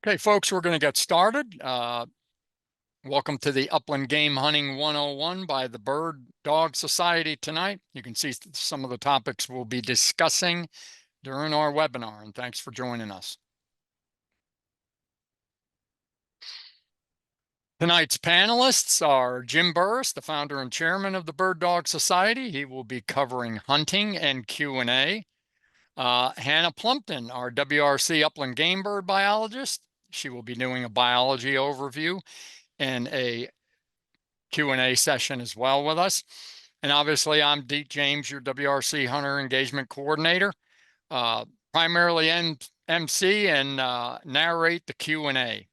Okay, folks, we're going to get started. Welcome to the Upland Game Hunting 101 by the Bird Dog Society tonight. You can see some of the topics we'll be discussing during our webinar, and thanks for joining us. Tonight's panelists are Jim Burris, the founder and chairman of the Bird Dog Society. He will be covering hunting and Q&A. Hannah Plumpton, our WRC Upland Game Bird biologist. She will be doing a biology overview and a Q&A session as well with us. And obviously, I'm Deke James, your WRC Hunter Engagement Coordinator, primarily MC and narrate the Q&A.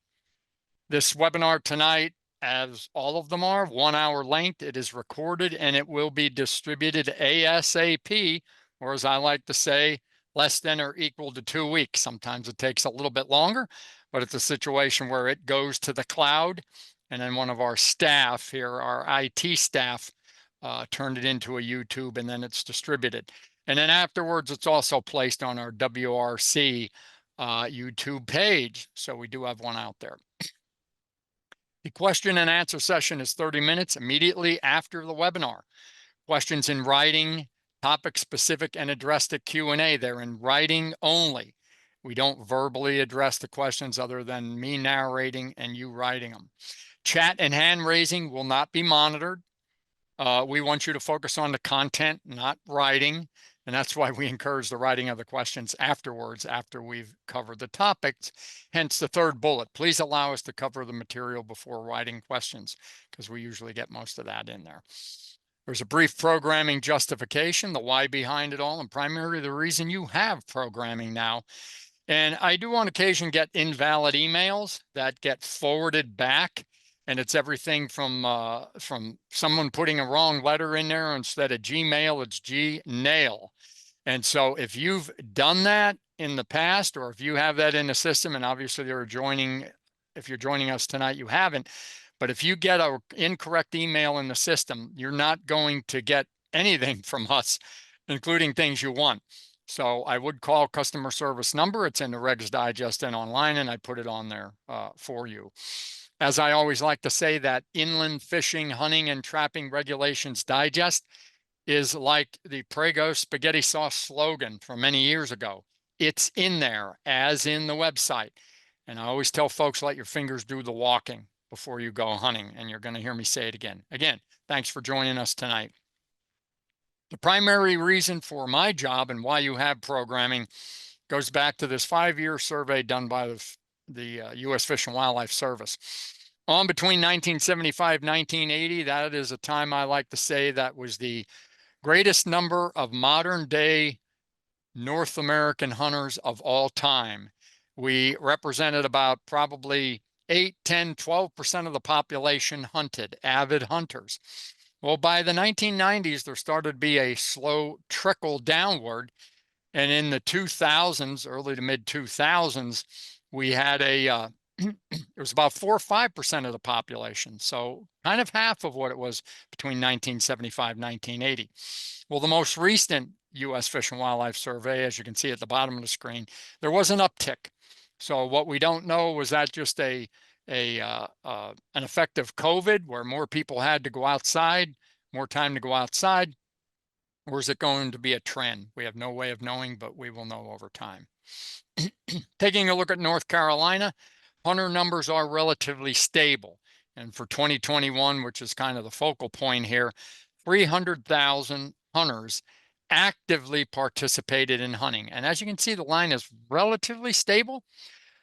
This webinar tonight, as all of them are, 1 hour length. It is recorded and it will be distributed ASAP, or as I like to say, less than or equal to 2 weeks. Sometimes it takes a little bit longer, but it's a situation where it goes to the cloud. And then one of our staff here, our IT staff, turned it into a YouTube, and then it's distributed. And then afterwards, it's also placed on our WRC YouTube page. So we do have one out there. The question and answer session is 30 minutes immediately after the webinar. Questions in writing, topic specific, and addressed at Q&A. They're in writing only. We don't verbally address the questions other than me narrating and you writing them. Chat and hand raising will not be monitored. We want you to focus on the content, not writing. And that's why we encourage the writing of the questions afterwards, after we've covered the topics. Hence the third bullet. Please allow us to cover the material before writing questions, because we usually get most of that in there. There's a brief programming justification, the why behind it all, and primarily the reason you have programming now. And I do on occasion get invalid emails that get forwarded back. And it's everything from someone putting a wrong letter in there. Instead of Gmail, it's Gnail. And so if you've done that in the past, or if you have that in the system, and obviously if you're joining us tonight, you haven't. But if you get an incorrect email in the system, you're not going to get anything from us, including things you want. So I would call customer service number. It's in the Regs Digest and online, and I put it on there for you. As I always like to say, that Inland Fishing, Hunting, and Trapping Regulations Digest is like the Prego spaghetti sauce slogan from many years ago. It's in there, as in the website. And I always tell folks, let your fingers do the walking before you go hunting, and you're going to hear me say it again. Again, thanks for joining us tonight. The primary reason for my job and why you have programming goes back to this 5-year survey done by the U.S. Fish and Wildlife Service. On between 1975 and 1980, that is a time I like to say that was the greatest number of modern day North American hunters of all time. We represented about probably 8, 10, 12% of the population hunted, avid hunters. Well, by the 1990s, there started to be a slow trickle downward. And in the 2000s, early to mid 2000s, we had it was about 4 or 5% of the population. So kind of half of what it was between 1975 and 1980. Well, the most recent U.S. Fish and Wildlife Survey, as you can see at the bottom of the screen, there was an uptick. So what we don't know, was that just an effect of COVID, where more people had to go outside, more time to go outside, or is it going to be a trend? We have no way of knowing, but we will know over time. Taking a look at North Carolina, hunter numbers are relatively stable. And for 2021, which is kind of the focal point here, 300,000 hunters actively participated in hunting. And as you can see, the line is relatively stable.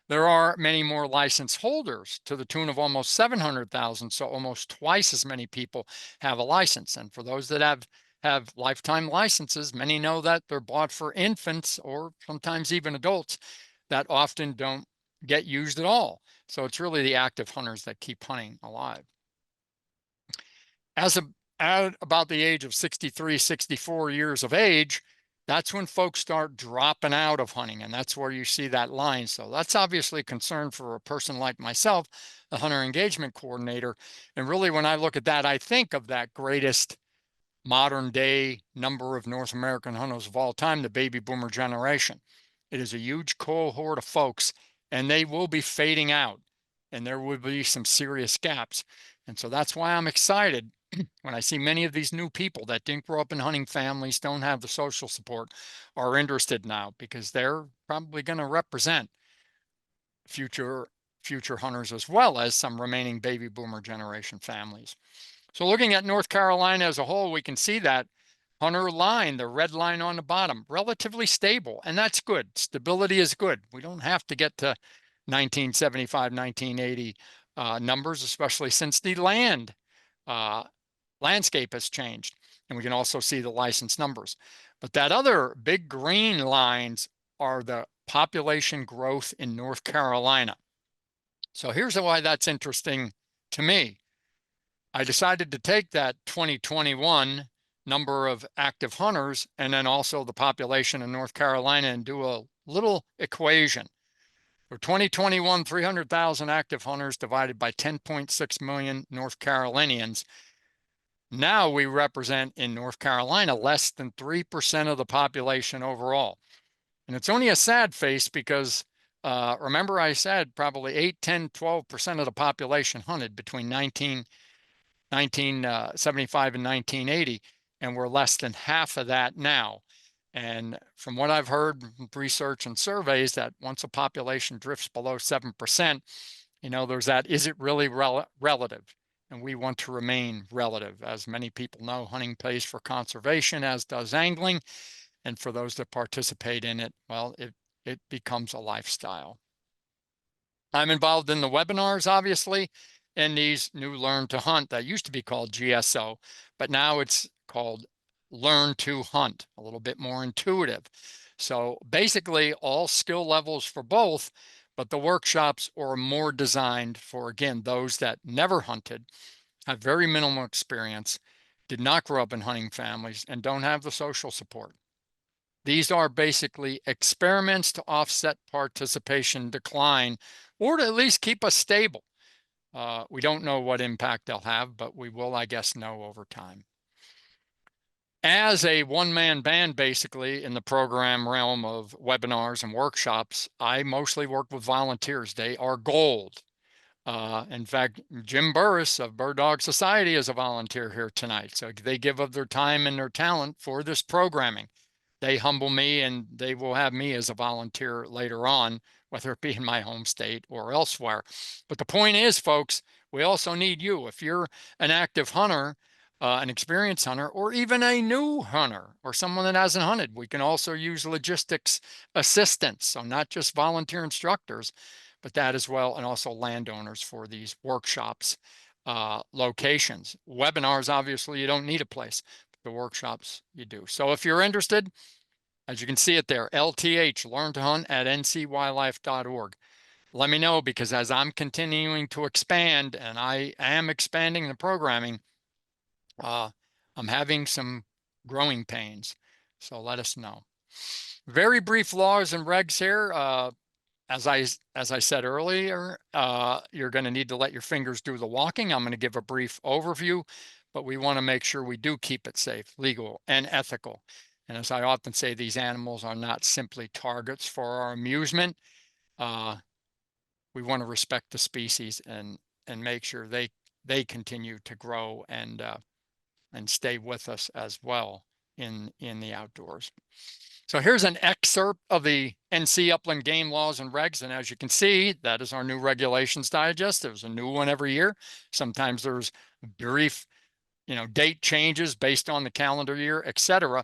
There are many more license holders, to the tune of almost 700,000. So almost twice as many people have a license. And for those that have lifetime licenses, many know that they're bought for infants or sometimes even adults that often don't get used at all. So it's really the active hunters that keep hunting alive. At about the age of 63, 64 years of age, that's when folks start dropping out of hunting, and that's where you see that line. So that's obviously a concern for a person like myself, a hunter engagement coordinator. And really, when I look at that, I think of that greatest modern day number of North American hunters of all time, the baby boomer generation. It is a huge cohort of folks and they will be fading out, and there will be some serious gaps. And so that's why I'm excited when I see many of these new people that didn't grow up in hunting families, don't have the social support, are interested now, because they're probably going to represent future hunters, as well as some remaining baby boomer generation families. So looking at North Carolina as a whole, we can see that hunter line, the red line on the bottom, relatively stable, and that's good. Stability is good. We don't have to get to 1975, 1980 numbers, especially since the landscape has changed. And we can also see the license numbers. But that other big green lines are the population growth in North Carolina. So here's why that's interesting to me. I decided to take that 2021 number of active hunters and then also the population in North Carolina and do a little equation. For 2021, 300,000 active hunters divided by 10.6 million North Carolinians. Now we represent in North Carolina less than 3% of the population overall. And it's only a sad face because remember I said probably 8, 10, 12% of the population hunted between 1975 and 1980, and we're less than half of that now. And from what I've heard from research and surveys, that once a population drifts below 7%, there's that, is it really relative? And we want to remain relative. As many people know, hunting pays for conservation, as does angling. And for those that participate in it, well, it becomes a lifestyle. I'm involved in the webinars, obviously, and these new Learn to Hunt that used to be called GSO, but now it's called Learn to Hunt, a little bit more intuitive. So basically all skill levels for both, but the workshops are more designed for, again, those that never hunted, have very minimal experience, did not grow up in hunting families, and don't have the social support. These are basically experiments to offset participation decline, or to at least keep us stable. We don't know what impact they'll have, but we will, I guess, know over time. As a one-man band, basically, in the program realm of webinars and workshops, I mostly work with volunteers. They are gold. In fact, Jim Burris of Bird Dog Society is a volunteer here tonight. So they give of their time and their talent for this programming. They humble me, and they will have me as a volunteer later on, whether it be in my home state or elsewhere. But the point is, folks, we also need you. If you're an active hunter, an experienced hunter, or even a new hunter, or someone that hasn't hunted, we can also use logistics assistance. So not just volunteer instructors, but that as well, and also landowners for these workshops, locations. Webinars, obviously, you don't need a place. The workshops you do. So if you're interested, as you can see it there, LTH, Learn to Hunt at ncwildlife.org. Let me know, because as I'm continuing to expand, and I am expanding the programming, I'm having some growing pains. So let us know. Very brief laws and regs here. As I said earlier, you're going to need to let your fingers do the walking. I'm going to give a brief overview, but we want to make sure we do keep it safe, legal, and ethical. And as I often say, these animals are not simply targets for our amusement. We want to respect the species and make sure they continue to grow and stay with us as well in the outdoors. So here's an excerpt of the NC Upland Game Laws and Regs. And as you can see, that is our new regulations digest. There's a new one every year. Sometimes there's brief, date changes based on the calendar year, etc.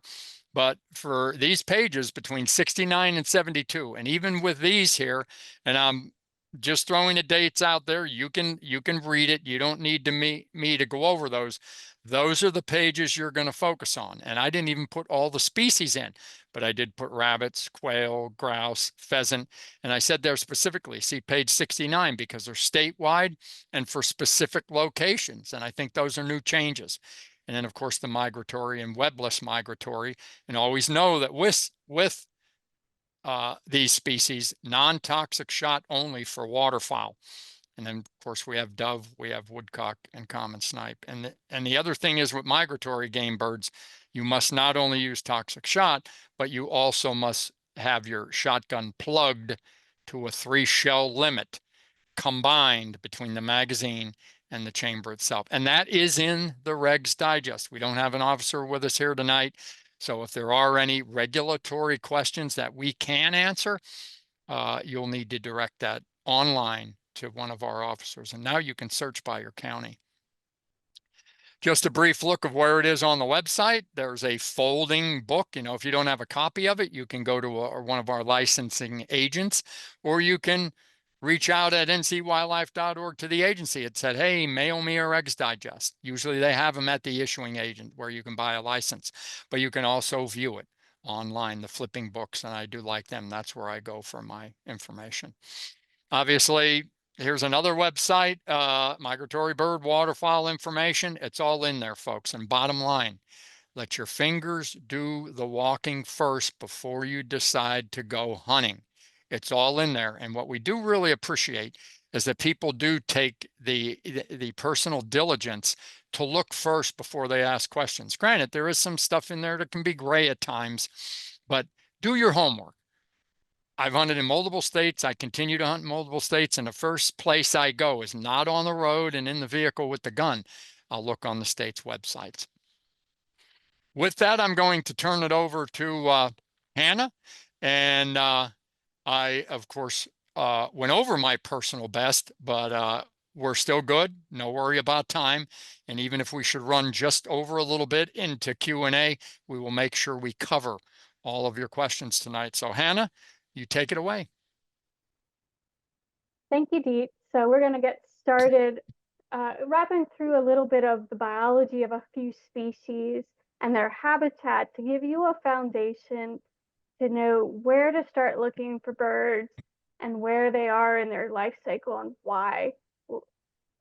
But for these pages between 69 and 72, and even with these here, and I'm just throwing the dates out there, you can read it. You don't need me to go over those. Those are the pages you're going to focus on. And I didn't even put all the species in, but I did put rabbits, quail, grouse, pheasant. And I said there specifically, see page 69, because they're statewide and for specific locations. And I think those are new changes. And then, of course, the migratory and webless migratory. And always know that with these species, non-toxic shot only for waterfowl. And then, of course, we have dove, we have woodcock, and common snipe. And the other thing is, with migratory game birds, you must not only use toxic shot, but you also must have your shotgun plugged to a 3-shell limit combined between the magazine and the chamber itself. And that is in the Regs Digest. We don't have an officer with us here tonight. So if there are any regulatory questions that we can answer, you'll need to direct that online to one of our officers. And now you can search by your county. Just a brief look of where it is on the website. There's a folding book. If you don't have a copy of it, you can go to one of our licensing agents, or you can reach out at ncwildlife.org to the agency. It said, hey, mail me a Regs Digest. Usually they have them at the issuing agent where you can buy a license, but you can also view it online, the flipping books, and I do like them. That's where I go for my information. Obviously, here's another website, migratory bird waterfowl information. It's all in there, folks. And bottom line, let your fingers do the walking first before you decide to go hunting. It's all in there. And what we do really appreciate is that people do take the personal diligence to look first before they ask questions. Granted, there is some stuff in there that can be gray at times, but do your homework. I've hunted in multiple states. I continue to hunt in multiple states. And the first place I go is not on the road and in the vehicle with the gun. I'll look on the state's websites. With that, I'm going to turn it over to Hannah. And I, of course, went over my personal best, but we're still good. No worry about time. And even if we should run just over a little bit into Q&A, we will make sure we cover all of your questions tonight. So Hannah, you take it away. Thank you, Deet. So we're going to get started wrapping through a little bit of the biology of a few species and their habitat to give you a foundation to know where to start looking for birds and where they are in their life cycle and why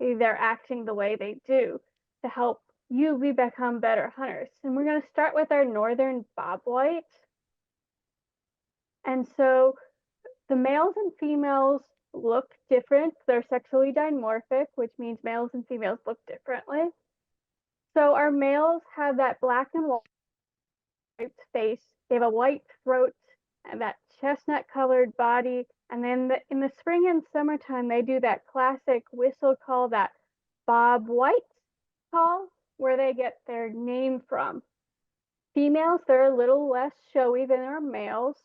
they're acting the way they do to help you become better hunters. And we're going to start with our northern bobwhite. And so the males and females look different. They're sexually dimorphic, which means males and females look differently. So our males have that black and white face. They have a white throat and that chestnut colored body. And then in the spring and summertime, they do that classic whistle call, that Bob White call, where they get their name from. Females, they're a little less showy than our males.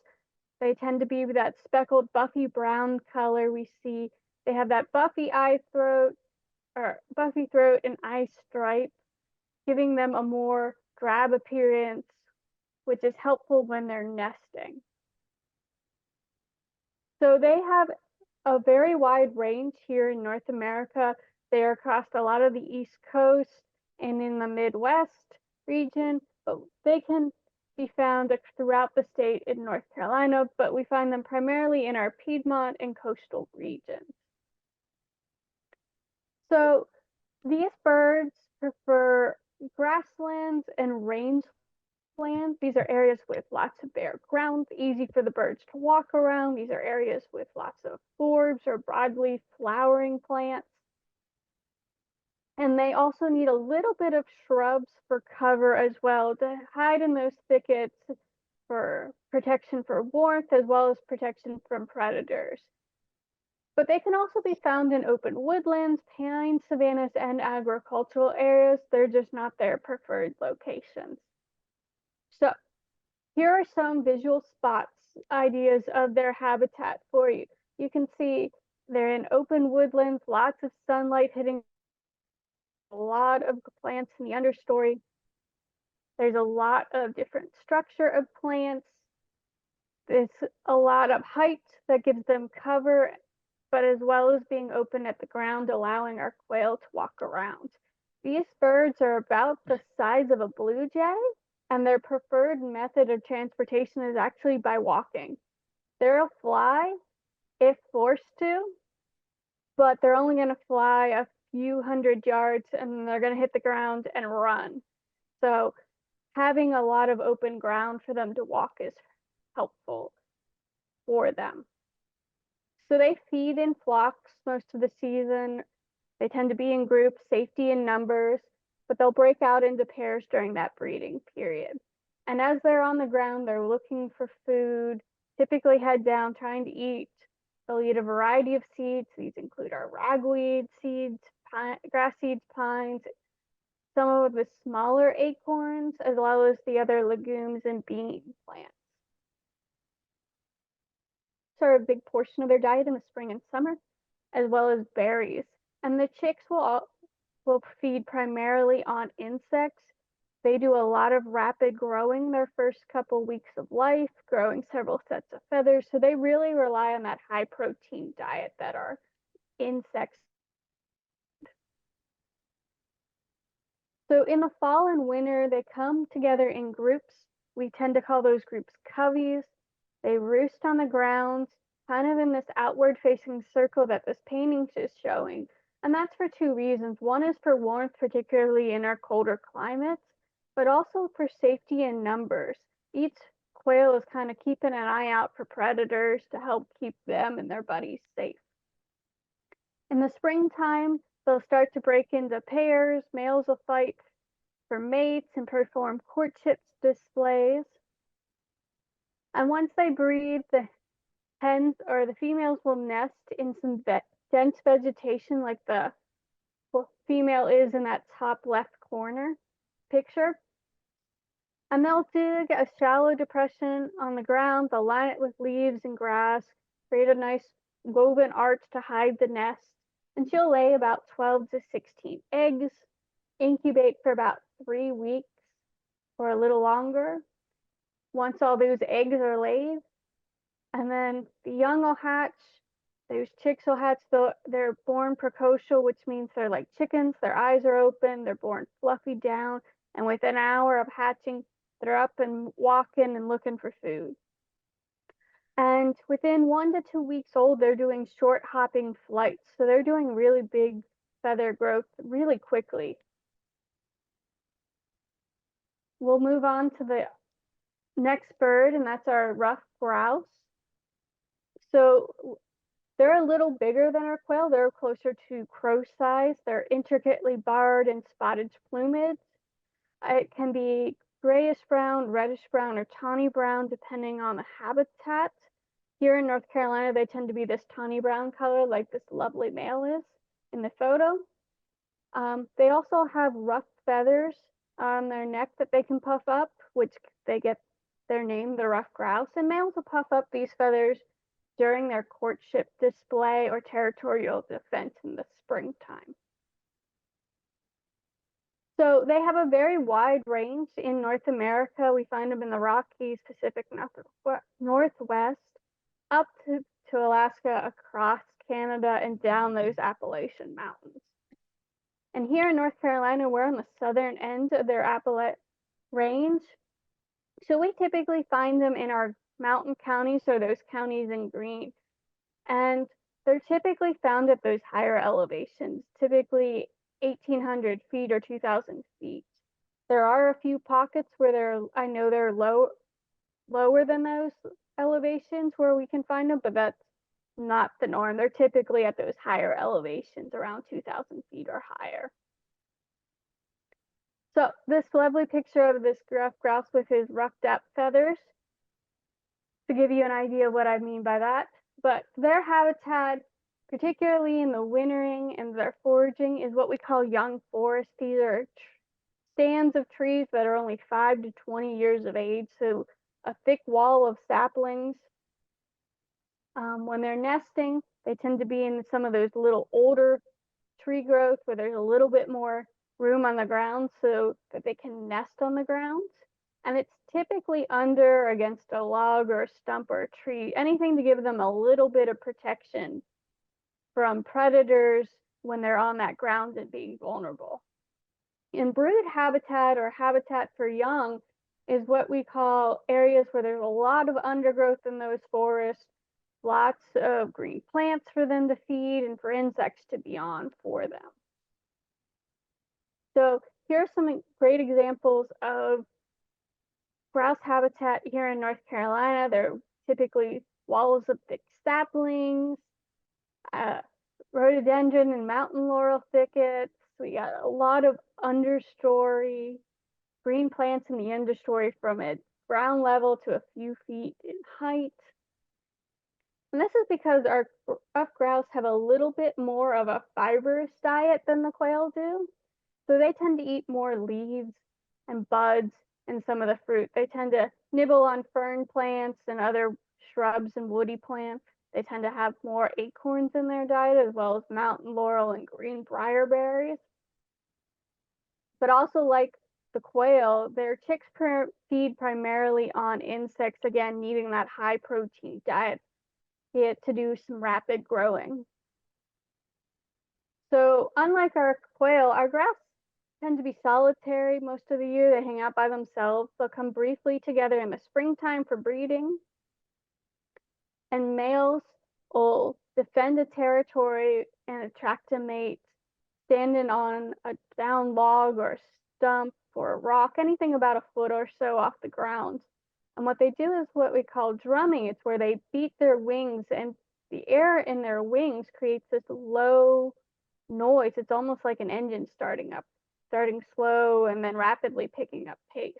They tend to be that speckled buffy brown color we see. They have that buffy throat and eye stripe, giving them a more drab appearance, which is helpful when they're nesting. So they have a very wide range here in North America. They are across a lot of the East Coast and in the Midwest region, but they can be found throughout the state in North Carolina, but we find them primarily in our Piedmont and coastal regions. So these birds prefer grasslands and rangelands. These are areas with lots of bare ground, easy for the birds to walk around. These are areas with lots of forbs or broadleaf flowering plants. And they also need a little bit of shrubs for cover as well to hide in those thickets for protection for warmth as well as protection from predators. But they can also be found in open woodlands, pine savannas, and agricultural areas. They're just not their preferred locations. So here are some visual spots, ideas of their habitat for you. You can see they're in open woodlands, lots of sunlight hitting a lot of plants in the understory. There's a lot of different structure of plants. There's a lot of height that gives them cover, but as well as being open at the ground, allowing our quail to walk around. These birds are about the size of a blue jay, and their preferred method of transportation is actually by walking. They'll fly if forced to, but they're only going to fly a few hundred yards and they're going to hit the ground and run. So having a lot of open ground for them to walk is helpful for them. So they feed in flocks most of the season. They tend to be in groups, safety in numbers, but they'll break out into pairs during that breeding period. And as they're on the ground, they're looking for food, typically head down, trying to eat They'll eat a variety of seeds. These include our ragweed seeds, grass seeds, pines, some of the smaller acorns, as well as the other legumes and bean plants. So a big portion of their diet in the spring and summer, as well as berries. And the chicks will feed primarily on insects. They do a lot of rapid growing their first couple weeks of life, growing several sets of feathers. So they really rely on that high protein diet that our insects. So in the fall and winter, they come together in groups. We tend to call those groups coveys. They roost on the ground, kind of in this outward facing circle that this painting is showing. And that's for two reasons. One is for warmth, particularly in our colder climates, but also for safety in numbers. Each quail is kind of keeping an eye out for predators to help keep them and their buddies safe. In the springtime, they'll start to break into pairs. Males will fight for mates and perform courtship displays. And once they breed, the hens or the females will nest in some dense vegetation like the female is in that top left corner picture. And they'll dig a shallow depression on the ground. They'll line it with leaves and grass, create a nice woven arch to hide the nest. And she'll lay about 12 to 16 eggs, incubate for about 3 weeks or a little longer. Once all those eggs are laid, and then the young will hatch. Those chicks will hatch. They're born precocial, which means they're like chickens. Their eyes are open. They're born fluffy down. And within an hour of hatching, they're up and walking and looking for food. And within 1 to 2 weeks old, they're doing short hopping flights. So they're doing really big feather growth really quickly. We'll move on to the next bird, and that's our ruffed grouse. So they're a little bigger than our quail. They're closer to crow size. They're intricately barred and spotted plumage. It can be grayish brown, reddish brown, or tawny brown, depending on the habitat. Here in North Carolina, they tend to be this tawny brown color, like this lovely male is in the photo. They also have rough feathers on their neck that they can puff up, which they get their name, the ruffed grouse. And males will puff up these feathers during their courtship display or territorial defense in the springtime. So they have a very wide range in North America. We find them in the Rockies, Pacific Northwest, up to Alaska, across Canada, and down those Appalachian Mountains. And here in North Carolina, we're on the southern end of their Appalachian range. So we typically find them in our mountain counties, or those counties in green. And they're typically found at those higher elevations, typically 1,800 feet or 2,000 feet. There are a few pockets where I know they're lower than those elevations where we can find them, but that's not the norm. They're typically at those higher elevations, around 2,000 feet or higher. So this lovely picture of this ruffed grouse with his ruffed up feathers, to give you an idea of what I mean by that. But their habitat, particularly in the wintering and their foraging, is what we call young forest. These are stands of trees that are only 5 to 20 years of age, so a thick wall of saplings. When they're nesting, they tend to be in some of those little older tree growth where there's a little bit more room on the ground so that they can nest on the ground. And it's typically under, against a log or a stump or a tree, anything to give them a little bit of protection from predators when they're on that ground and being vulnerable. In brood habitat, or habitat for young, is what we call areas where there's a lot of undergrowth in those forests, lots of green plants for them to feed and for insects to be on for them. So here are some great examples of grouse habitat here in North Carolina. They're typically walls of thick saplings, rhododendron and mountain laurel thickets. We got a lot of understory, green plants in the understory from a ground level to a few feet in height. And this is because our ruffed grouse have a little bit more of a fibrous diet than the quail do. So they tend to eat more leaves and buds and some of the fruit. They tend to nibble on fern plants and other shrubs and woody plants. They tend to have more acorns in their diet, as well as mountain laurel and green briar berries. But also, like the quail, their chicks feed primarily on insects, again, needing that high protein diet to do some rapid growing. So unlike our quail, our grouse tend to be solitary most of the year. They hang out by themselves. They'll come briefly together in the springtime for breeding. And males will defend a territory and attract a mate standing on a down log or a stump or a rock, anything about a foot or so off the ground. And what they do is what we call drumming. It's where they beat their wings, and the air in their wings creates this low noise. It's almost like an engine starting up, starting slow and then rapidly picking up pace.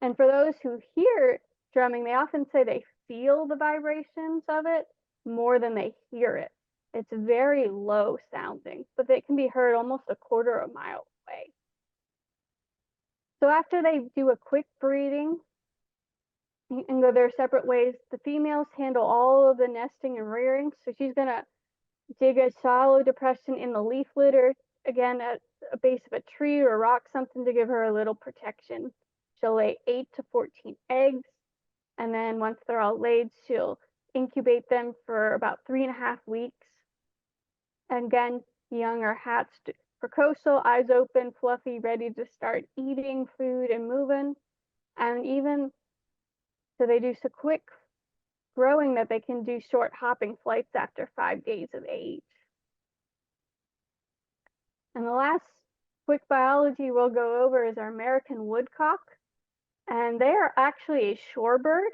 And for those who hear drumming, they often say they feel the vibrations of it more than they hear it. It's very low sounding, but they can be heard almost a quarter of a mile away. So after they do a quick breeding and go their separate ways, the females handle all of the nesting and rearing. So she's gonna dig a shallow depression in the leaf litter, again at a base of a tree or a rock, something to give her a little protection. She'll lay 8 to 14 eggs, and then once they're all laid, she'll incubate them for about 3.5 weeks. And again, young are hatched precocial, eyes open, fluffy, ready to start eating food and moving. And even so, they do so quick growing that they can do short hopping flights after 5 days of age. And the last quick biology we'll go over is our American woodcock. And they are actually a shorebird.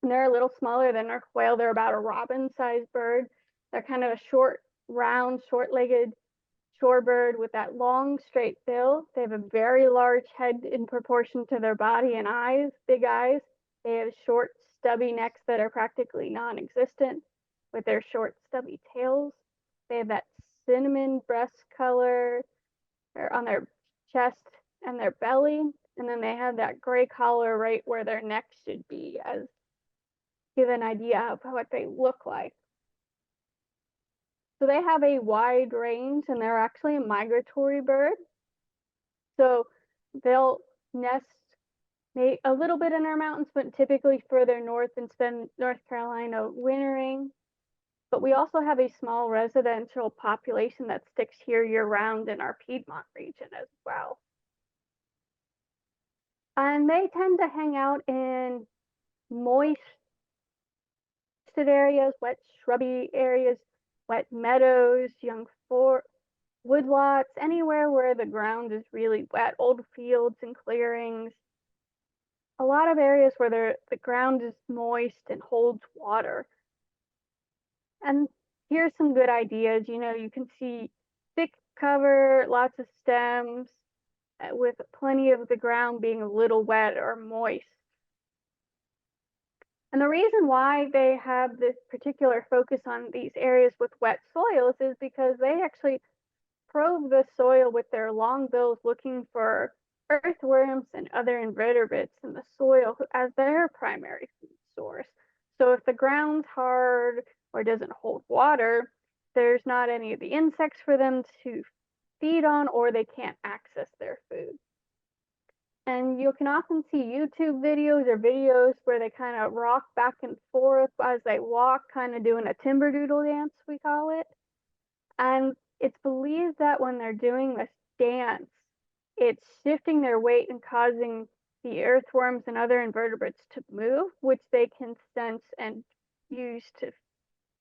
And they're a little smaller than our quail. They're about a robin-sized bird. They're kind of a short, round, short-legged shorebird with that long, straight bill. They have a very large head in proportion to their body and eyes, big eyes. They have short, stubby necks that are practically non-existent with their short, stubby tails. They have that cinnamon breast color on their chest and their belly. And then they have that gray collar right where their neck should be, as give an idea of what they look like. So they have a wide range, and they're actually a migratory bird. So they'll nest a little bit in our mountains, but typically further north and spend North Carolina wintering. But we also have a small residential population that sticks here year-round in our Piedmont region as well. And they tend to hang out in moist areas, wet shrubby areas, wet meadows, young woodlots, anywhere where the ground is really wet, old fields and clearings. A lot of areas where the ground is moist and holds water. And here's some good ideas. You can see thick cover, lots of stems, with plenty of the ground being a little wet or moist. And the reason why they have this particular focus on these areas with wet soils is because they actually probe the soil with their long bills, looking for earthworms and other invertebrates in the soil as their primary food source. So if the ground's hard or doesn't hold water, there's not any of the insects for them to feed on, or they can't access their food. And you can often see YouTube videos or videos where they kind of rock back and forth as they walk, kind of doing a timber doodle dance, we call it. And it's believed that when they're doing this dance, it's shifting their weight and causing the earthworms and other invertebrates to move, which they can sense and use to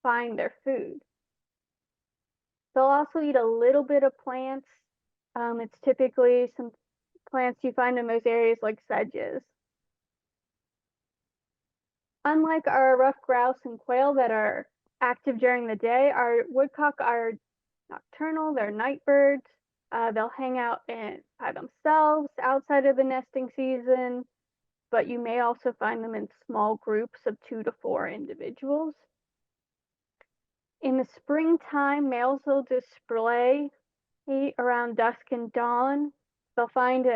find their food. They'll also eat a little bit of plants. It's typically some plants you find in those areas like sedges. Unlike our ruffed grouse and quail that are active during the day, our woodcock are nocturnal. They're night birds. They'll hang out by themselves outside of the nesting season. but you may also find them in small groups of 2 to 4 individuals. In the springtime, males will display around dusk and dawn. They'll find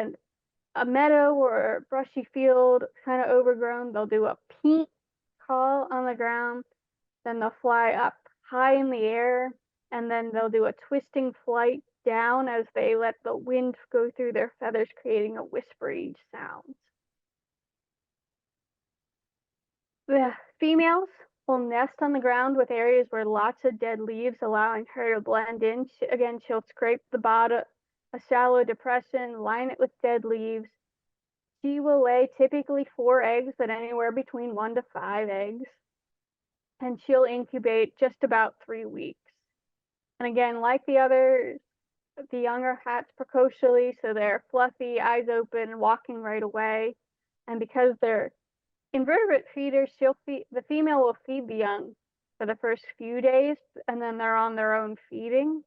a meadow or a brushy field kind of overgrown. They'll do a peep call on the ground. Then they'll fly up high in the air, and then they'll do a twisting flight down as they let the wind go through their feathers, creating a whispery sound. The females will nest on the ground with areas where lots of dead leaves, allowing her to blend in. Again, she'll scrape the bottom, a shallow depression, line it with dead leaves. She will lay typically 4 eggs, but anywhere between 1 to 5 eggs. And she'll incubate just about 3 weeks. And again, like the others, the younger hatch precocially, so they're fluffy, eyes open, walking right away. And because they're invertebrate feeders, the female will feed the young for the first few days, and then they're on their own feeding.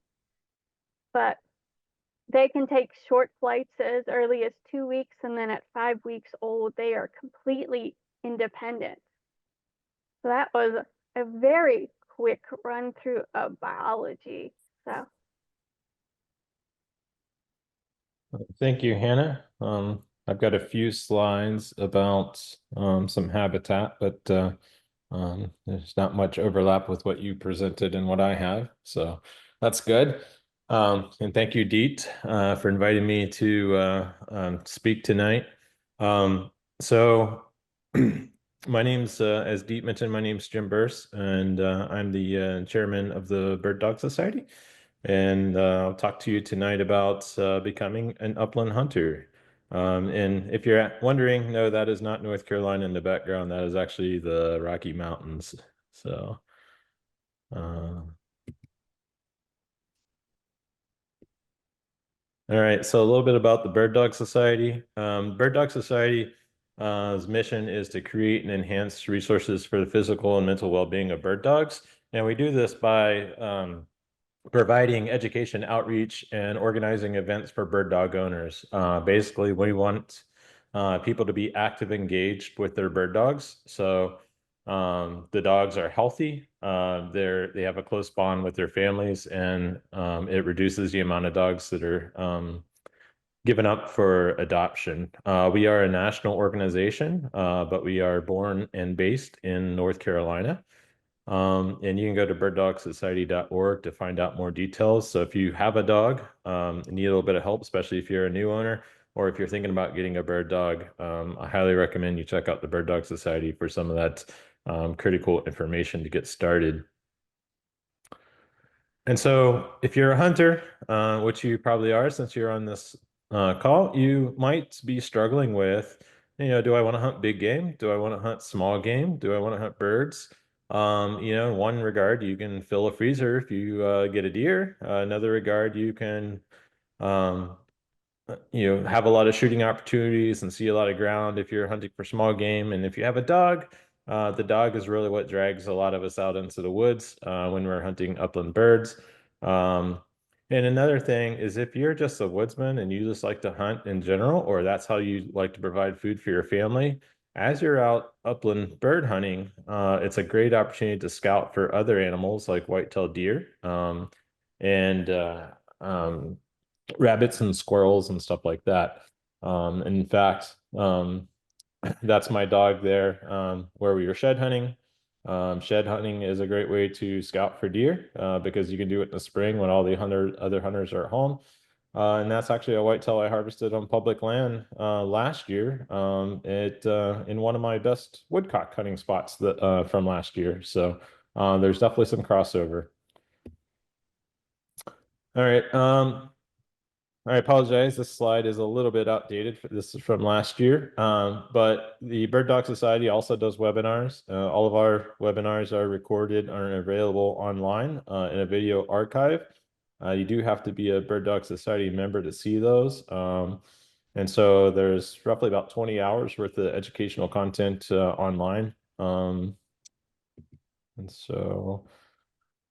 But they can take short flights as early as 2 weeks, and then at 5 weeks old, they are completely independent. So that was a very quick run through of biology. So Thank you, Hannah. I've got a few slides about some habitat, but there's not much overlap with what you presented and what I have, so that's good. And thank you, Deet, for inviting me to speak tonight. So my name's, as Deet mentioned, my name's Jim Burse, and I'm the chairman of the Bird Dog Society. And I'll talk to you tonight about becoming an upland hunter. And if you're wondering, no, that is not North Carolina in the background. That is actually the Rocky Mountains. So, all right. So a little bit about the Bird Dog Society. Bird Dog Society's mission is to create and enhance resources for the physical and mental well-being of bird dogs. And we do this by providing education outreach and organizing events for bird dog owners. Basically, we want people to be active, engaged with their bird dogs. So the dogs are healthy. They have a close bond with their families, and it reduces the amount of dogs that are given up for adoption. We are a national organization, but we are born and based in North Carolina. And you can go to birddogsociety.org to find out more details. So if you have a dog and need a little bit of help, especially if you're a new owner, or if you're thinking about getting a bird dog, I highly recommend you check out the Bird Dog Society for some of that critical information to get started. And so if you're a hunter, which you probably are since you're on this call, you might be struggling with, do I want to hunt big game? Do I want to hunt small game? Do I want to hunt birds? In one regard, you can fill a freezer if you get a deer. Another regard, you can have a lot of shooting opportunities and see a lot of ground if you're hunting for small game. And if you have a dog, the dog is really what drags a lot of us out into the woods when we're hunting upland birds. And another thing is if you're just a woodsman and you just like to hunt in general, or that's how you like to provide food for your family, as you're out upland bird hunting, it's a great opportunity to scout for other animals like white-tailed deer and rabbits and squirrels and stuff like that. In fact, that's my dog there where we were shed hunting. Shed hunting is a great way to scout for deer because you can do it in the spring when all the other hunters are at home. And that's actually a whitetail I harvested on public land last year in one of my best woodcock hunting spots from last year. So there's definitely some crossover. All right. I apologize. This slide is a little bit outdated. This is from last year, but the Bird Dog Society also does webinars. All of our webinars are recorded and are available online in a video archive. You do have to be a Bird Dog Society member to see those. And so there's roughly about 20 hours worth of educational content online. And so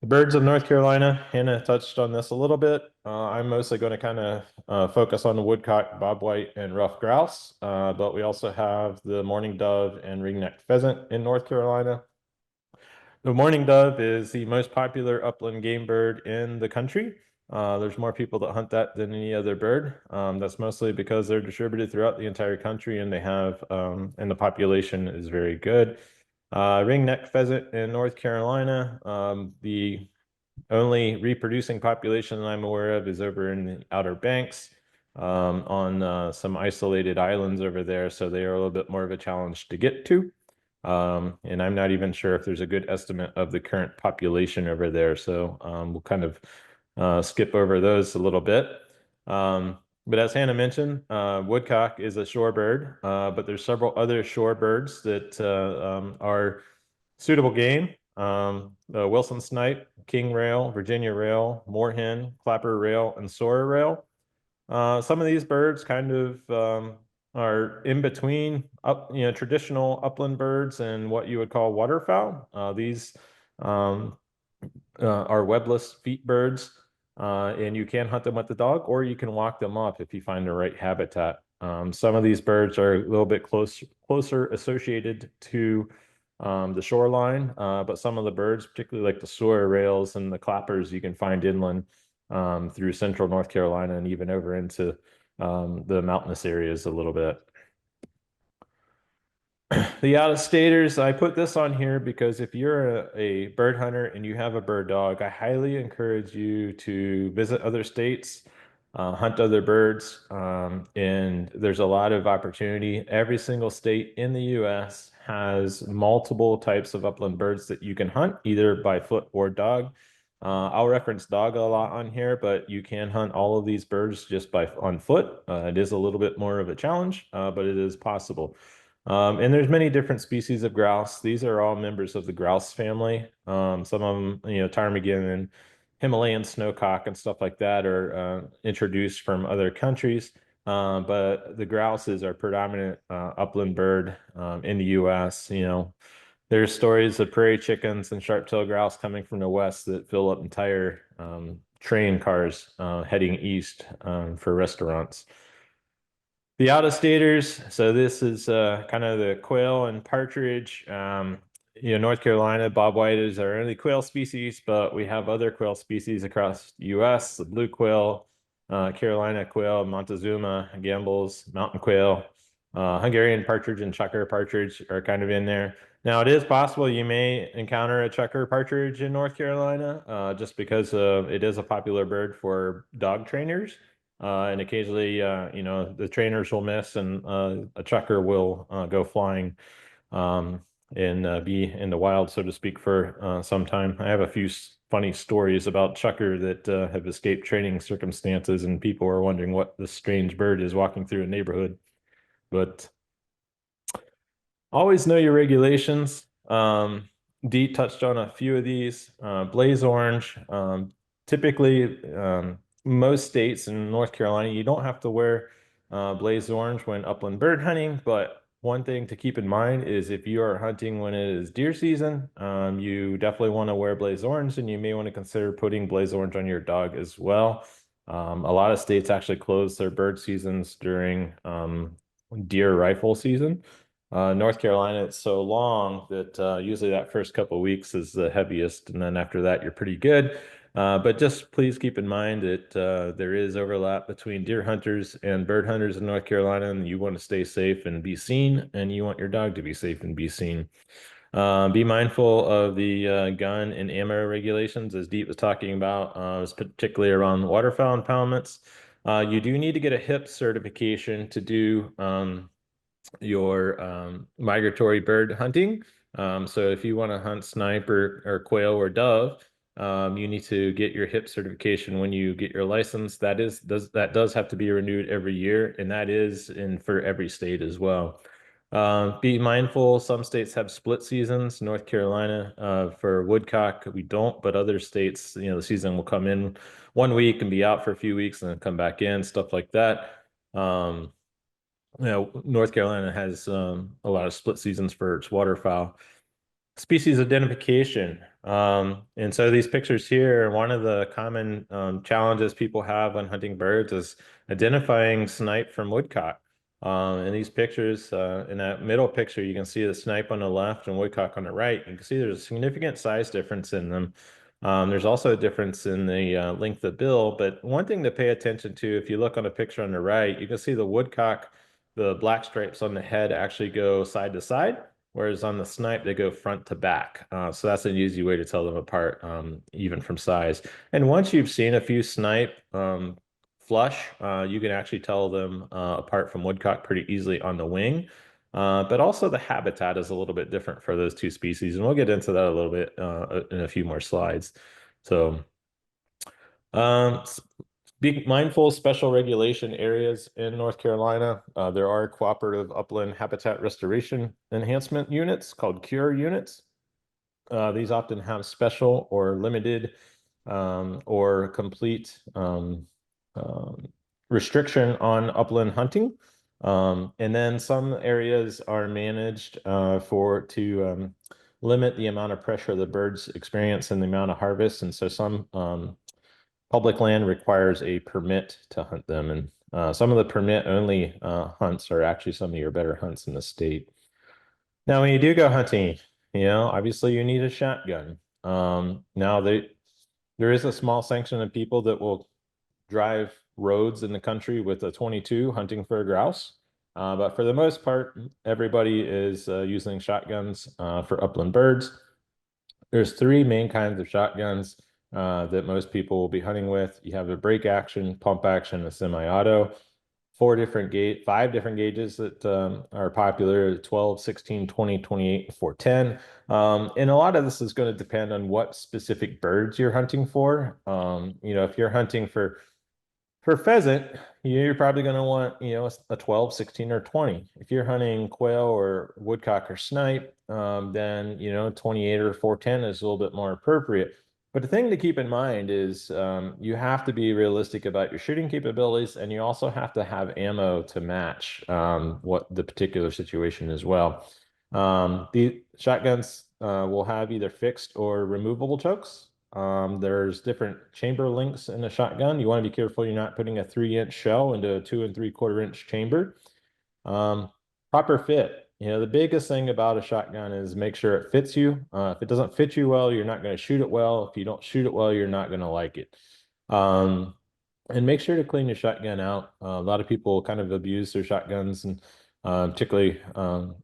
The birds of North Carolina, Hannah touched on this a little bit. I'm mostly going to kind of focus on the woodcock, bobwhite, and ruffed grouse, but we also have the mourning dove and ring-necked pheasant in North Carolina. The mourning dove is the most popular upland game bird in the country. There's more people that hunt that than any other bird. That's mostly because they're distributed throughout the entire country and they have, and the population is very good. Ring-necked pheasant in North Carolina. The only reproducing population that I'm aware of is over in the Outer Banks, on some isolated islands over there. So they are a little bit more of a challenge to get to. And I'm not even sure if there's a good estimate of the current population over there. So we'll kind of skip over those a little bit. But as Hannah mentioned, woodcock is a shorebird, but there's several other shorebirds that are suitable game. Wilson snipe, king rail, Virginia rail, moorhen, clapper rail, and soarer rail. Some of these birds kind of are in between traditional upland birds and what you would call waterfowl. These are webless feet birds, and you can hunt them with the dog, or you can walk them up if you find the right habitat. Some of these birds are a little bit closer associated to the shoreline, but some of the birds, particularly like the soarer rails and the clappers, you can find inland through central North Carolina and even over into the mountainous areas a little bit. The out-of-staters, I put this on here because if you're a bird hunter and you have a bird dog, I highly encourage you to visit other states, hunt other birds, and there's a lot of opportunity. Every single state in the US has multiple types of upland birds that you can hunt, either by foot or dog. I'll reference dog a lot on here, but you can hunt all of these birds just on foot. It is a little bit more of a challenge, but it is possible. And there's many different species of grouse. These are all members of the grouse family. Some of them, ptarmigan and Himalayan snowcock and stuff like that are introduced from other countries. But the grouses are predominant upland bird in the US. There's stories of prairie chickens and sharp-tailed grouse coming from the west that fill up entire train cars heading east for restaurants. The out-of-staters, so this is kind of the quail and partridge. North Carolina, bobwhite is our only quail species, but we have other quail species across the US, the blue quail, Carolina quail, Montezuma, Gambel's, mountain quail, Hungarian partridge and checker partridge are kind of in there. Now, it is possible you may encounter a checker partridge in North Carolina, just because it is a popular bird for dog trainers. And occasionally, the trainers will miss and a checker will go flying and be in the wild, so to speak, for some time. I have a few funny stories about checker that have escaped training circumstances, and people are wondering what this strange bird is walking through a neighborhood. But always know your regulations. Dee touched on a few of these. Blaze orange. Typically, most states in North Carolina, you don't have to wear blaze orange when upland bird hunting, but one thing to keep in mind is if you are hunting when it is deer season, you definitely want to wear blaze orange, and you may want to consider putting blaze orange on your dog as well. A lot of states actually close their bird seasons during deer rifle season. North Carolina, it's so long that usually that first couple of weeks is the heaviest, and then after that, you're pretty good. But just please keep in mind that there is overlap between deer hunters and bird hunters in North Carolina, and you want to stay safe and be seen, and you want your dog to be safe and be seen. Be mindful of the gun and ammo regulations, as Deep was talking about, particularly around waterfowl impoundments. You do need to get a HIP certification to do your migratory bird hunting. So if you want to hunt snipe or quail or dove, you need to get your HIP certification when you get your license. That does have to be renewed every year, and that is for every state as well. Be mindful, some states have split seasons. North Carolina, for woodcock, we don't, but other states, the season will come in 1 week and be out for a few weeks and then come back in, stuff like that. North Carolina has a lot of split seasons for its waterfowl. Species identification. And so these pictures here, one of the common challenges people have when hunting birds is identifying snipe from woodcock. In these pictures, in that middle picture, you can see the snipe on the left and woodcock on the right. You can see there's a significant size difference in them. There's also a difference in the length of bill, but one thing to pay attention to, if you look on the picture on the right, you can see the woodcock, the black stripes on the head actually go side to side, whereas on the snipe, they go front to back. So that's an easy way to tell them apart, even from size. And once you've seen a few snipe flush, you can actually tell them apart from woodcock pretty easily on the wing. But also the habitat is a little bit different for those two species, and we'll get into that a little bit in a few more slides. So um, be mindful of special regulation areas in North Carolina. There are cooperative upland habitat restoration enhancement units called CURE units. These often have special or limited or complete restriction on upland hunting. And then some areas are managed to limit the amount of pressure the birds experience and the amount of harvest. And so some public land requires a permit to hunt them. And some of the permit only hunts are actually some of your better hunts in the state. Now, when you do go hunting, obviously you need a shotgun. Now there is a small section of people that will drive roads in the country with a 22 hunting for a grouse. But for the most part, everybody is using shotguns for upland birds. There's three main kinds of shotguns that most people will be hunting with. You have a brake action, pump action, a semi-auto. Five different gauges that are popular: 12, 16, 20, 28, 410. And a lot of this is going to depend on what specific birds you're hunting for. If you're hunting for pheasant, you're probably going to want, a 12, 16, or 20. If you're hunting quail or woodcock or snipe, then, 28 or 410 is a little bit more appropriate. But the thing to keep in mind is you have to be realistic about your shooting capabilities, and you also have to have ammo to match what the particular situation is well. The shotguns will have either fixed or removable chokes. There's different chamber lengths in a shotgun. You want to be careful you're not putting a 3-inch shell into a 2 3/4 inch chamber. Proper fit. The biggest thing about a shotgun is make sure it fits you. If it doesn't fit you well, you're not going to shoot it well. If you don't shoot it well, you're not going to like it. And make sure to clean your shotgun out. A lot of people kind of abuse their shotguns, and particularly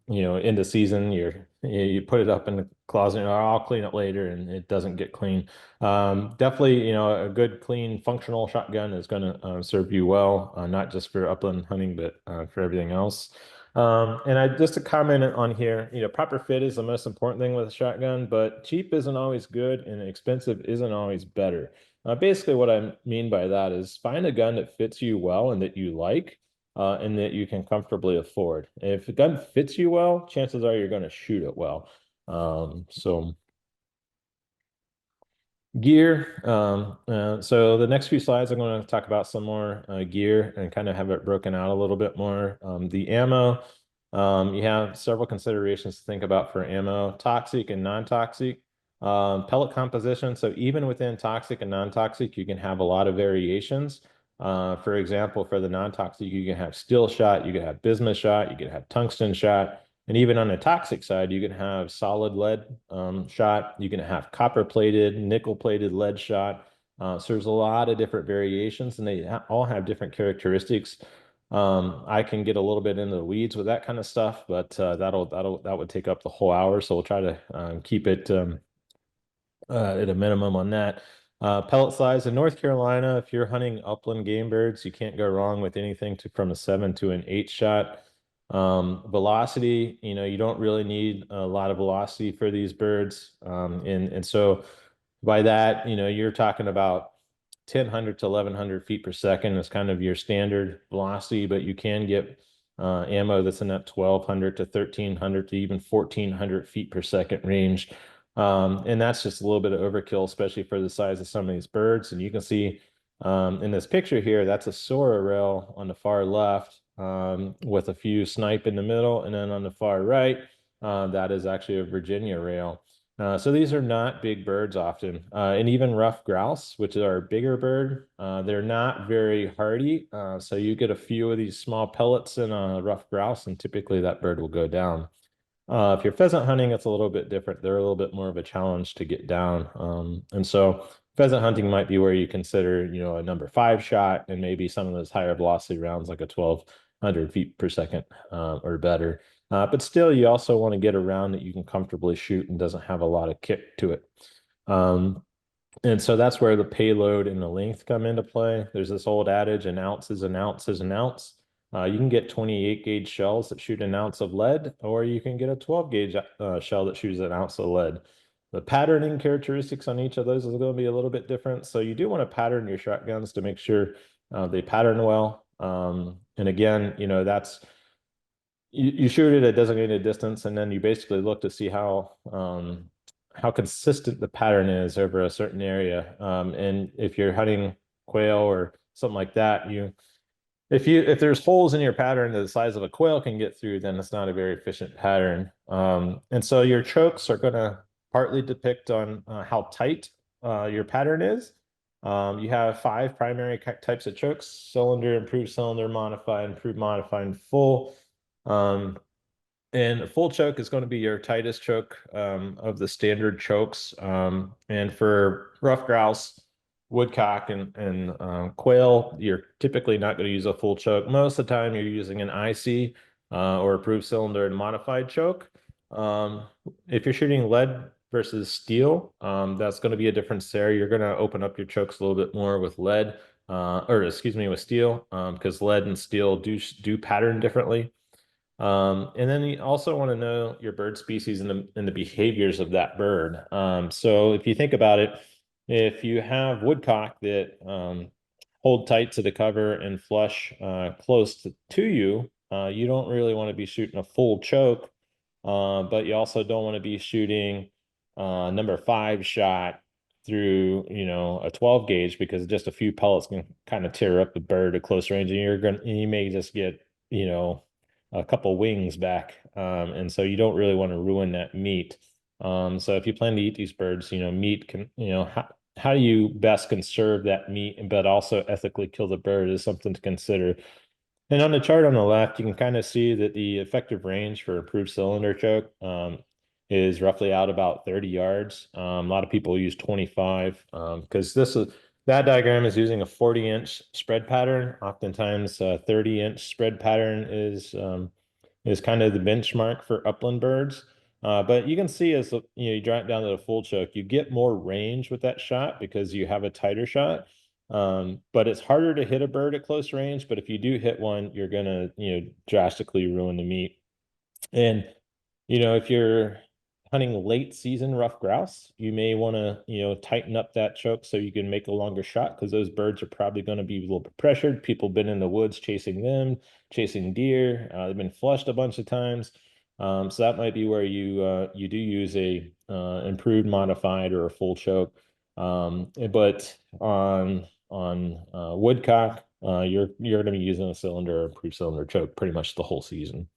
in the season, you put it up in the closet, or I'll clean it later, and it doesn't get clean. Definitely, a good, clean, functional shotgun is going to serve you well, not just for upland hunting, but for everything else. And just to comment on here, proper fit is the most important thing with a shotgun, but cheap isn't always good, and expensive isn't always better. Basically, what I mean by that is find a gun that fits you well and that you like, and that you can comfortably afford. If a gun fits you well, chances are you're going to shoot it well. So gear. So the next few slides, I'm going to talk about some more gear and kind of have it broken out a little bit more. The ammo, you have several considerations to think about for ammo: toxic and non-toxic. Pellet composition. So even within toxic and non-toxic, you can have a lot of variations. For example, for the non-toxic, you can have steel shot, you can have bismuth shot, you can have tungsten shot. And even on the toxic side, you can have solid lead shot, you can have copper plated, nickel plated lead shot. So there's a lot of different variations, and they all have different characteristics. I can get a little bit into the weeds with that kind of stuff, but that would take up the whole hour. So we'll try to keep it at a minimum on that. Pellet size in North Carolina, if you're hunting upland game birds, you can't go wrong with anything from a 7 to an 8 shot. Velocity, you don't really need a lot of velocity for these birds. And so by that, you're talking about 1,000 to 1,100 feet per second is kind of your standard velocity, but you can get ammo that's in that 1,200 to 1,300 to even 1,400 feet per second range. And that's just a little bit of overkill, especially for the size of some of these birds. And you can see in this picture here, that's a Sora rail on the far left with a few snipe in the middle. And then on the far right, that is actually a Virginia rail. So these are not big birds often. And even rough grouse, which are a bigger bird, they're not very hardy. So you get a few of these small pellets in a rough grouse, and typically that bird will go down. If you're pheasant hunting, it's a little bit different. They're a little bit more of a challenge to get down. And so pheasant hunting might be where you consider, a number 5 shot and maybe some of those higher velocity rounds like a 1,200 feet per second or better. But still, you also want to get a round that you can comfortably shoot and doesn't have a lot of kick to it. And so that's where the payload and the length come into play. There's this old adage, an ounce is an ounce is an ounce. You can get 28 gauge shells that shoot an ounce of lead, or you can get a 12 gauge shell that shoots an ounce of lead. The patterning characteristics on each of those is going to be a little bit different. So you do want to pattern your shotguns to make sure they pattern well. And again, that's you shoot it at designated distance, and then you basically look to see how consistent the pattern is over a certain area. And if you're hunting quail or something like that, if there's holes in your pattern that the size of a quail can get through, then it's not a very efficient pattern. And so your chokes are going to partly depict on how tight your pattern is. You have 5 primary types of chokes: cylinder, improved cylinder, modified, improved modified, and full. And a full choke is going to be your tightest choke of the standard chokes. And for rough grouse, woodcock, and quail, you're typically not going to use a full choke. Most of the time, you're using an IC or approved cylinder and modified choke. If you're shooting lead versus steel, that's going to be a difference there. You're going to open up your chokes a little bit more with lead, or excuse me, with steel, because lead and steel do pattern differently. And then you also want to know your bird species and the behaviors of that bird. So if you think about it, if you have woodcock that hold tight to the cover and flush close to you, you don't really want to be shooting a full choke, but you also don't want to be shooting number 5 shot through a 12 gauge, because just a few pellets can kind of tear up the bird at close range, and you may just get a couple wings back. And so you don't really want to ruin that meat. So if you plan to eat these birds, meat can, how do you best conserve that meat, but also ethically kill the bird is something to consider. And on the chart on the left, you can kind of see that the effective range for approved cylinder choke is roughly out about 30 yards. A lot of people use 25 because that diagram is using a 40-inch spread pattern. Oftentimes, a 30-inch spread pattern is kind of the benchmark for upland birds. But you can see as you drop down to the full choke, you get more range with that shot because you have a tighter shot. But it's harder to hit a bird at close range. But if you do hit one, you're gonna drastically ruin the meat. And if you're hunting late season rough grouse, you may want to tighten up that choke so you can make a longer shot, because those birds are probably going to be a little bit pressured. People have been in the woods chasing them, chasing deer. They've been flushed a bunch of times. So that might be where you do use a improved modified or a full choke. But on woodcock, you're going to be using a cylinder or improved cylinder choke pretty much the whole season.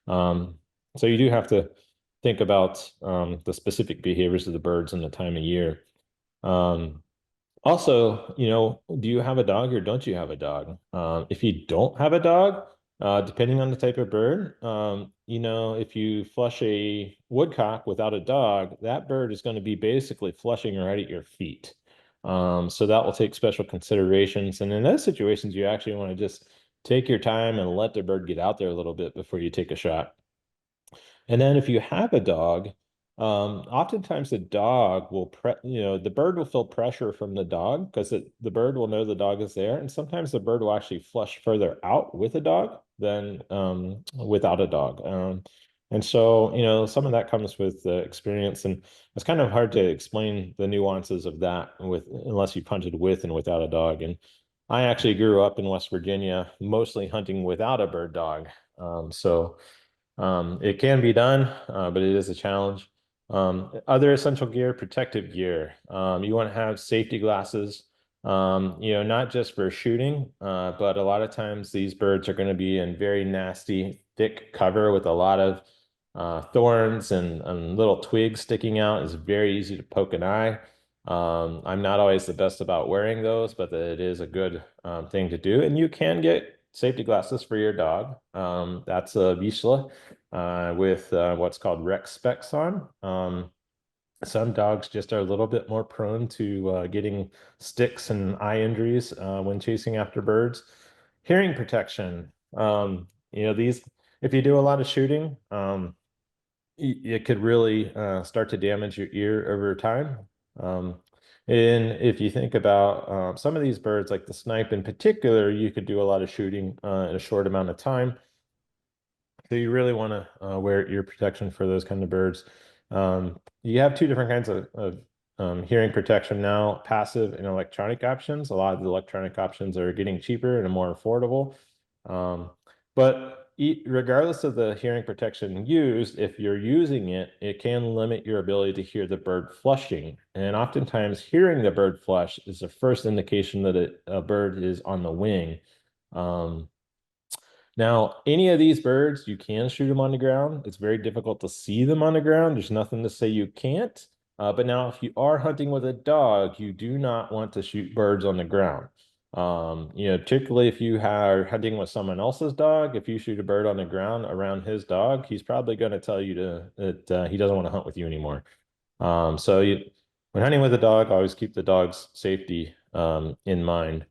So you do have to think about the specific behaviors of the birds and the time of year. Also, do you have a dog or don't you have a dog? If you don't have a dog, depending on the type of bird, if you flush a woodcock without a dog, that bird is going to be basically flushing right at your feet. So that will take special considerations. And in those situations, you actually want to just take your time and let the bird get out there a little bit before you take a shot. And then if you have a dog, oftentimes the dog will the bird will feel pressure from the dog because the bird will know the dog is there. And sometimes the bird will actually flush further out with a dog than without a dog. And so, some of that comes with experience, and it's kind of hard to explain the nuances of that unless you've hunted with and without a dog. And I actually grew up in West Virginia, mostly hunting without a bird dog. It can be done, but it is a challenge. Other essential gear, protective gear. You want to have safety glasses, not just for shooting, but a lot of times these birds are going to be in very nasty, thick cover with a lot of thorns and little twigs sticking out is very easy to poke an eye. I'm not always the best about wearing those, but it is a good thing to do. And you can get safety glasses for your dog. That's a Vizsla with what's called Rex specs on. Some dogs just are a little bit more prone to getting sticks and eye injuries when chasing after birds. Hearing protection. These, if you do a lot of shooting, it could really start to damage your ear over time. Um, and if you think about some of these birds, like the snipe in particular, you could do a lot of shooting in a short amount of time. So you really want to wear ear protection for those kind of birds. You have two different kinds of hearing protection now, passive and electronic options. A lot of the electronic options are getting cheaper and more affordable. But regardless of the hearing protection used, if you're using it, it can limit your ability to hear the bird flushing. And oftentimes hearing the bird flush is the first indication that a bird is on the wing. Now, any of these birds, you can shoot them on the ground. It's very difficult to see them on the ground. There's nothing to say you can't. But now, if you are hunting with a dog, you do not want to shoot birds on the ground. Particularly if you are hunting with someone else's dog, if you shoot a bird on the ground around his dog, he's probably going to tell you that he doesn't want to hunt with you anymore. When hunting with a dog, always keep the dog's safety in mind.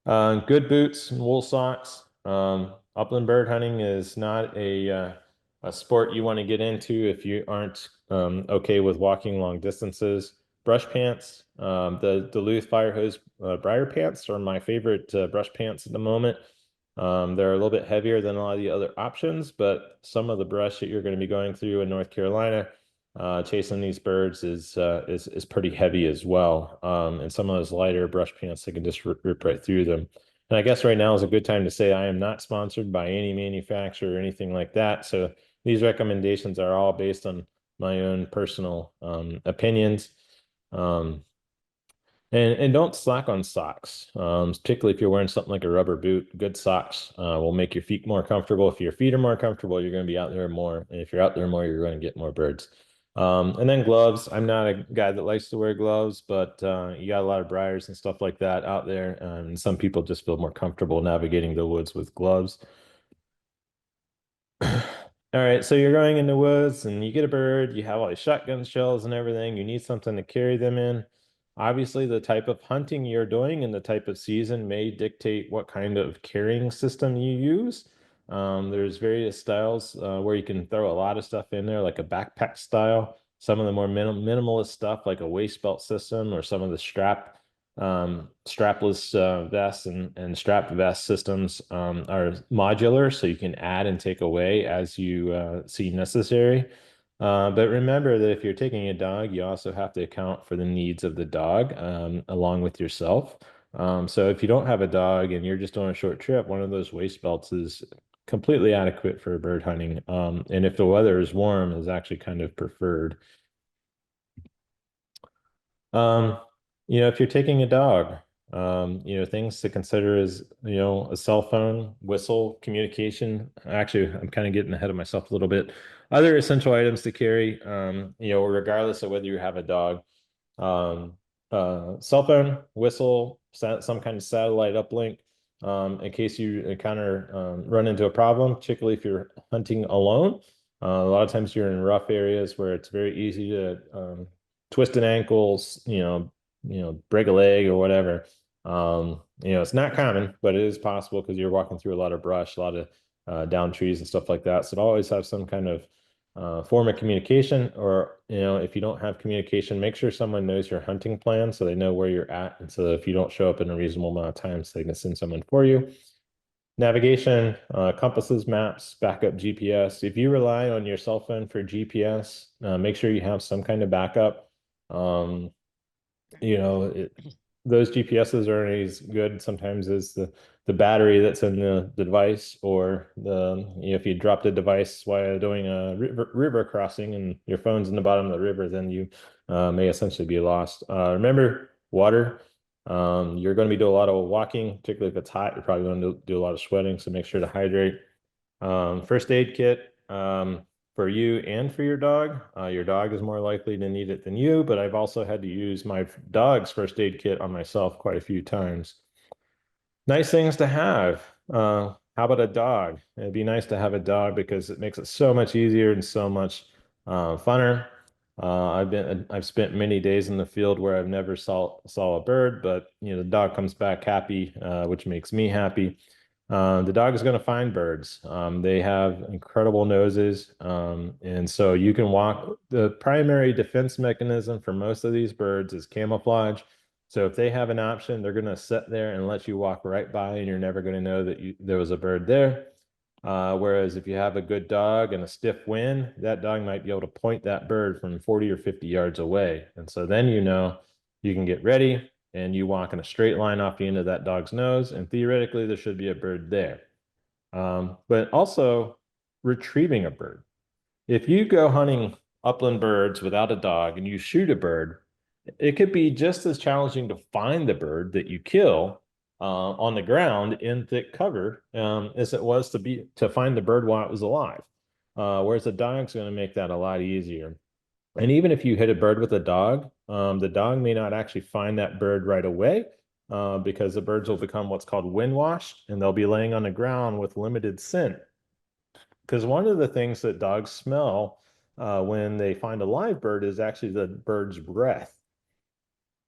Good boots and wool socks. Upland bird hunting is not a sport you want to get into if you aren't okay with walking long distances. Brush pants. The Duluth Fire Hose briar pants are my favorite brush pants at the moment. They're a little bit heavier than a lot of the other options, but some of the brush that you're going to be going through in North Carolina chasing these birds is pretty heavy as well. And some of those lighter brush pants, they can just rip right through them. And I guess right now is a good time to say I am not sponsored by any manufacturer or anything like that. So these recommendations are all based on my own personal opinions. And don't slack on socks, particularly if you're wearing something like a rubber boot. Good socks will make your feet more comfortable. If your feet are more comfortable, you're going to be out there more. And if you're out there more, you're going to get more birds. And then gloves. I'm not a guy that likes to wear gloves, but you got a lot of briars and stuff like that out there. And some people just feel more comfortable navigating the woods with gloves. All right, so you're going in the woods and you get a bird, you have all these shotgun shells and everything, you need something to carry them in. Obviously, the type of hunting you're doing and the type of season may dictate what kind of carrying system you use. There's various styles where you can throw a lot of stuff in there, like a backpack style. Some of the more minimalist stuff, like a waist belt system, or some of the strapless vests and strap vest systems are modular, so you can add and take away as you see necessary. But remember that if you're taking a dog, you also have to account for the needs of the dog along with yourself. So if you don't have a dog and you're just on a short trip, one of those waist belts is completely adequate for bird hunting. And if the weather is warm, is actually kind of preferred. Um, if you're taking a dog, things to consider is, a cell phone, whistle, communication. Actually, I'm kind of getting ahead of myself a little bit. Other essential items to carry, regardless of whether you have a dog. Cell phone, whistle, some kind of satellite uplink, in case you run into a problem, particularly if you're hunting alone. A lot of times you're in rough areas where it's very easy to twist an ankle, break a leg or whatever. It's not common, but it is possible because you're walking through a lot of brush, a lot of down trees and stuff like that. So to always have some kind of form of communication, or if you don't have communication, make sure someone knows your hunting plan so they know where you're at, and so if you don't show up in a reasonable amount of time, so they can send someone for you. Navigation, compasses, maps, backup GPS. If you rely on your cell phone for GPS, make sure you have some kind of backup. Um, those GPSs are only as good sometimes as the battery that's in the device, or if you drop the device while doing a river crossing and your phone's in the bottom of the river, then you may essentially be lost. Remember, water. You're going to be doing a lot of walking, particularly if it's hot. You're probably going to do a lot of sweating, so make sure to hydrate. First aid kit. for you and for your dog. Your dog is more likely to need it than you, but I've also had to use my dog's first aid kit on myself quite a few times. Nice things to have. How about a dog? It'd be nice to have a dog because it makes it so much easier and so much funner. I've spent many days in the field where I've never saw a bird, but the dog comes back happy, which makes me happy. The dog is going to find birds. They have incredible noses, and so you can walk. The primary defense mechanism for most of these birds is camouflage. So if they have an option, they're going to sit there and let you walk right by, and you're never going to know that there was a bird there. Whereas if you have a good dog and a stiff wind, that dog might be able to point that bird from 40 or 50 yards away. And so then you can get ready and you walk in a straight line off the end of that dog's nose, and theoretically there should be a bird there. But also retrieving a bird. If you go hunting upland birds without a dog and you shoot a bird, it could be just as challenging to find the bird that you kill on the ground in thick cover as it was to find the bird while it was alive. Whereas a dog's going to make that a lot easier. And even if you hit a bird with a dog, the dog may not actually find that bird right away because the birds will become what's called wind washed, and they'll be laying on the ground with limited scent. Because one of the things that dogs smell when they find a live bird is actually the bird's breath.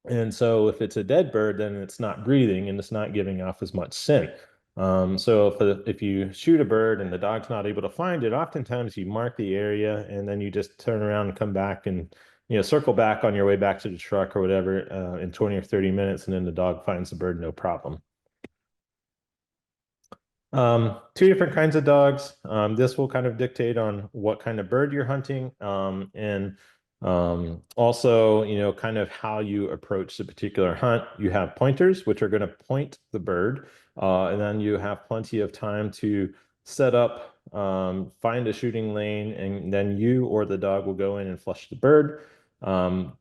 And so if it's a dead bird, then it's not breathing and it's not giving off as much scent. So if you shoot a bird and the dog's not able to find it, oftentimes you mark the area and then you just turn around and come back and circle back on your way back to the truck or whatever in 20 or 30 minutes, and then the dog finds the bird, no problem. Two different kinds of dogs. This will kind of dictate on what kind of bird you're hunting, and also, kind of how you approach the particular hunt. You have pointers, which are going to point the bird, and then you have plenty of time to set up, find a shooting lane, and then you or the dog will go in and flush the bird.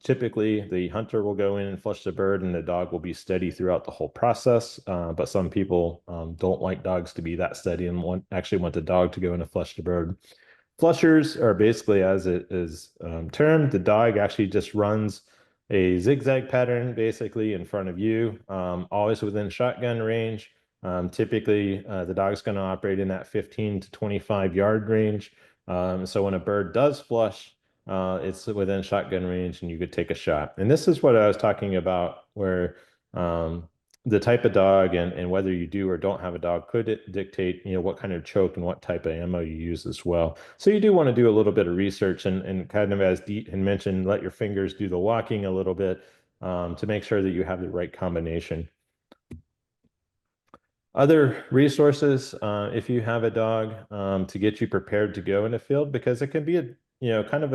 Typically, the hunter will go in and flush the bird, and the dog will be steady throughout the whole process. But some people don't like dogs to be that steady and actually want the dog to go in and flush the bird. Flushers are basically, as it is termed, the dog actually just runs a zigzag pattern basically in front of you, always within shotgun range. Typically, the dog's going to operate in that 15 to 25 yard range. So when a bird does flush, it's within shotgun range and you could take a shot. And this is what I was talking about, where the type of dog and whether you do or don't have a dog could dictate, what kind of choke and what type of ammo you use as well. So you do want to do a little bit of research and kind of, as Deet had mentioned, let your fingers do the walking a little bit to make sure that you have the right combination. Other resources, if you have a dog, to get you prepared to go in a field, because it can be kind of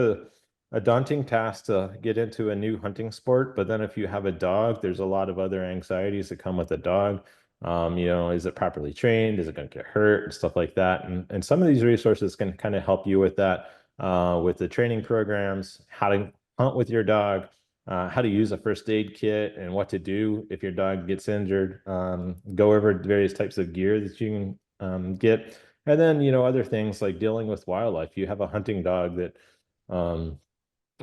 a daunting task to get into a new hunting sport. But then if you have a dog, there's a lot of other anxieties that come with a dog. Is it properly trained? Is it going to get hurt and stuff like that? And some of these resources can kind of help you with that, with the training programs, how to hunt with your dog, how to use a first aid kit and what to do if your dog gets injured, go over various types of gear that you can get. And then, other things like dealing with wildlife. You have a hunting dog that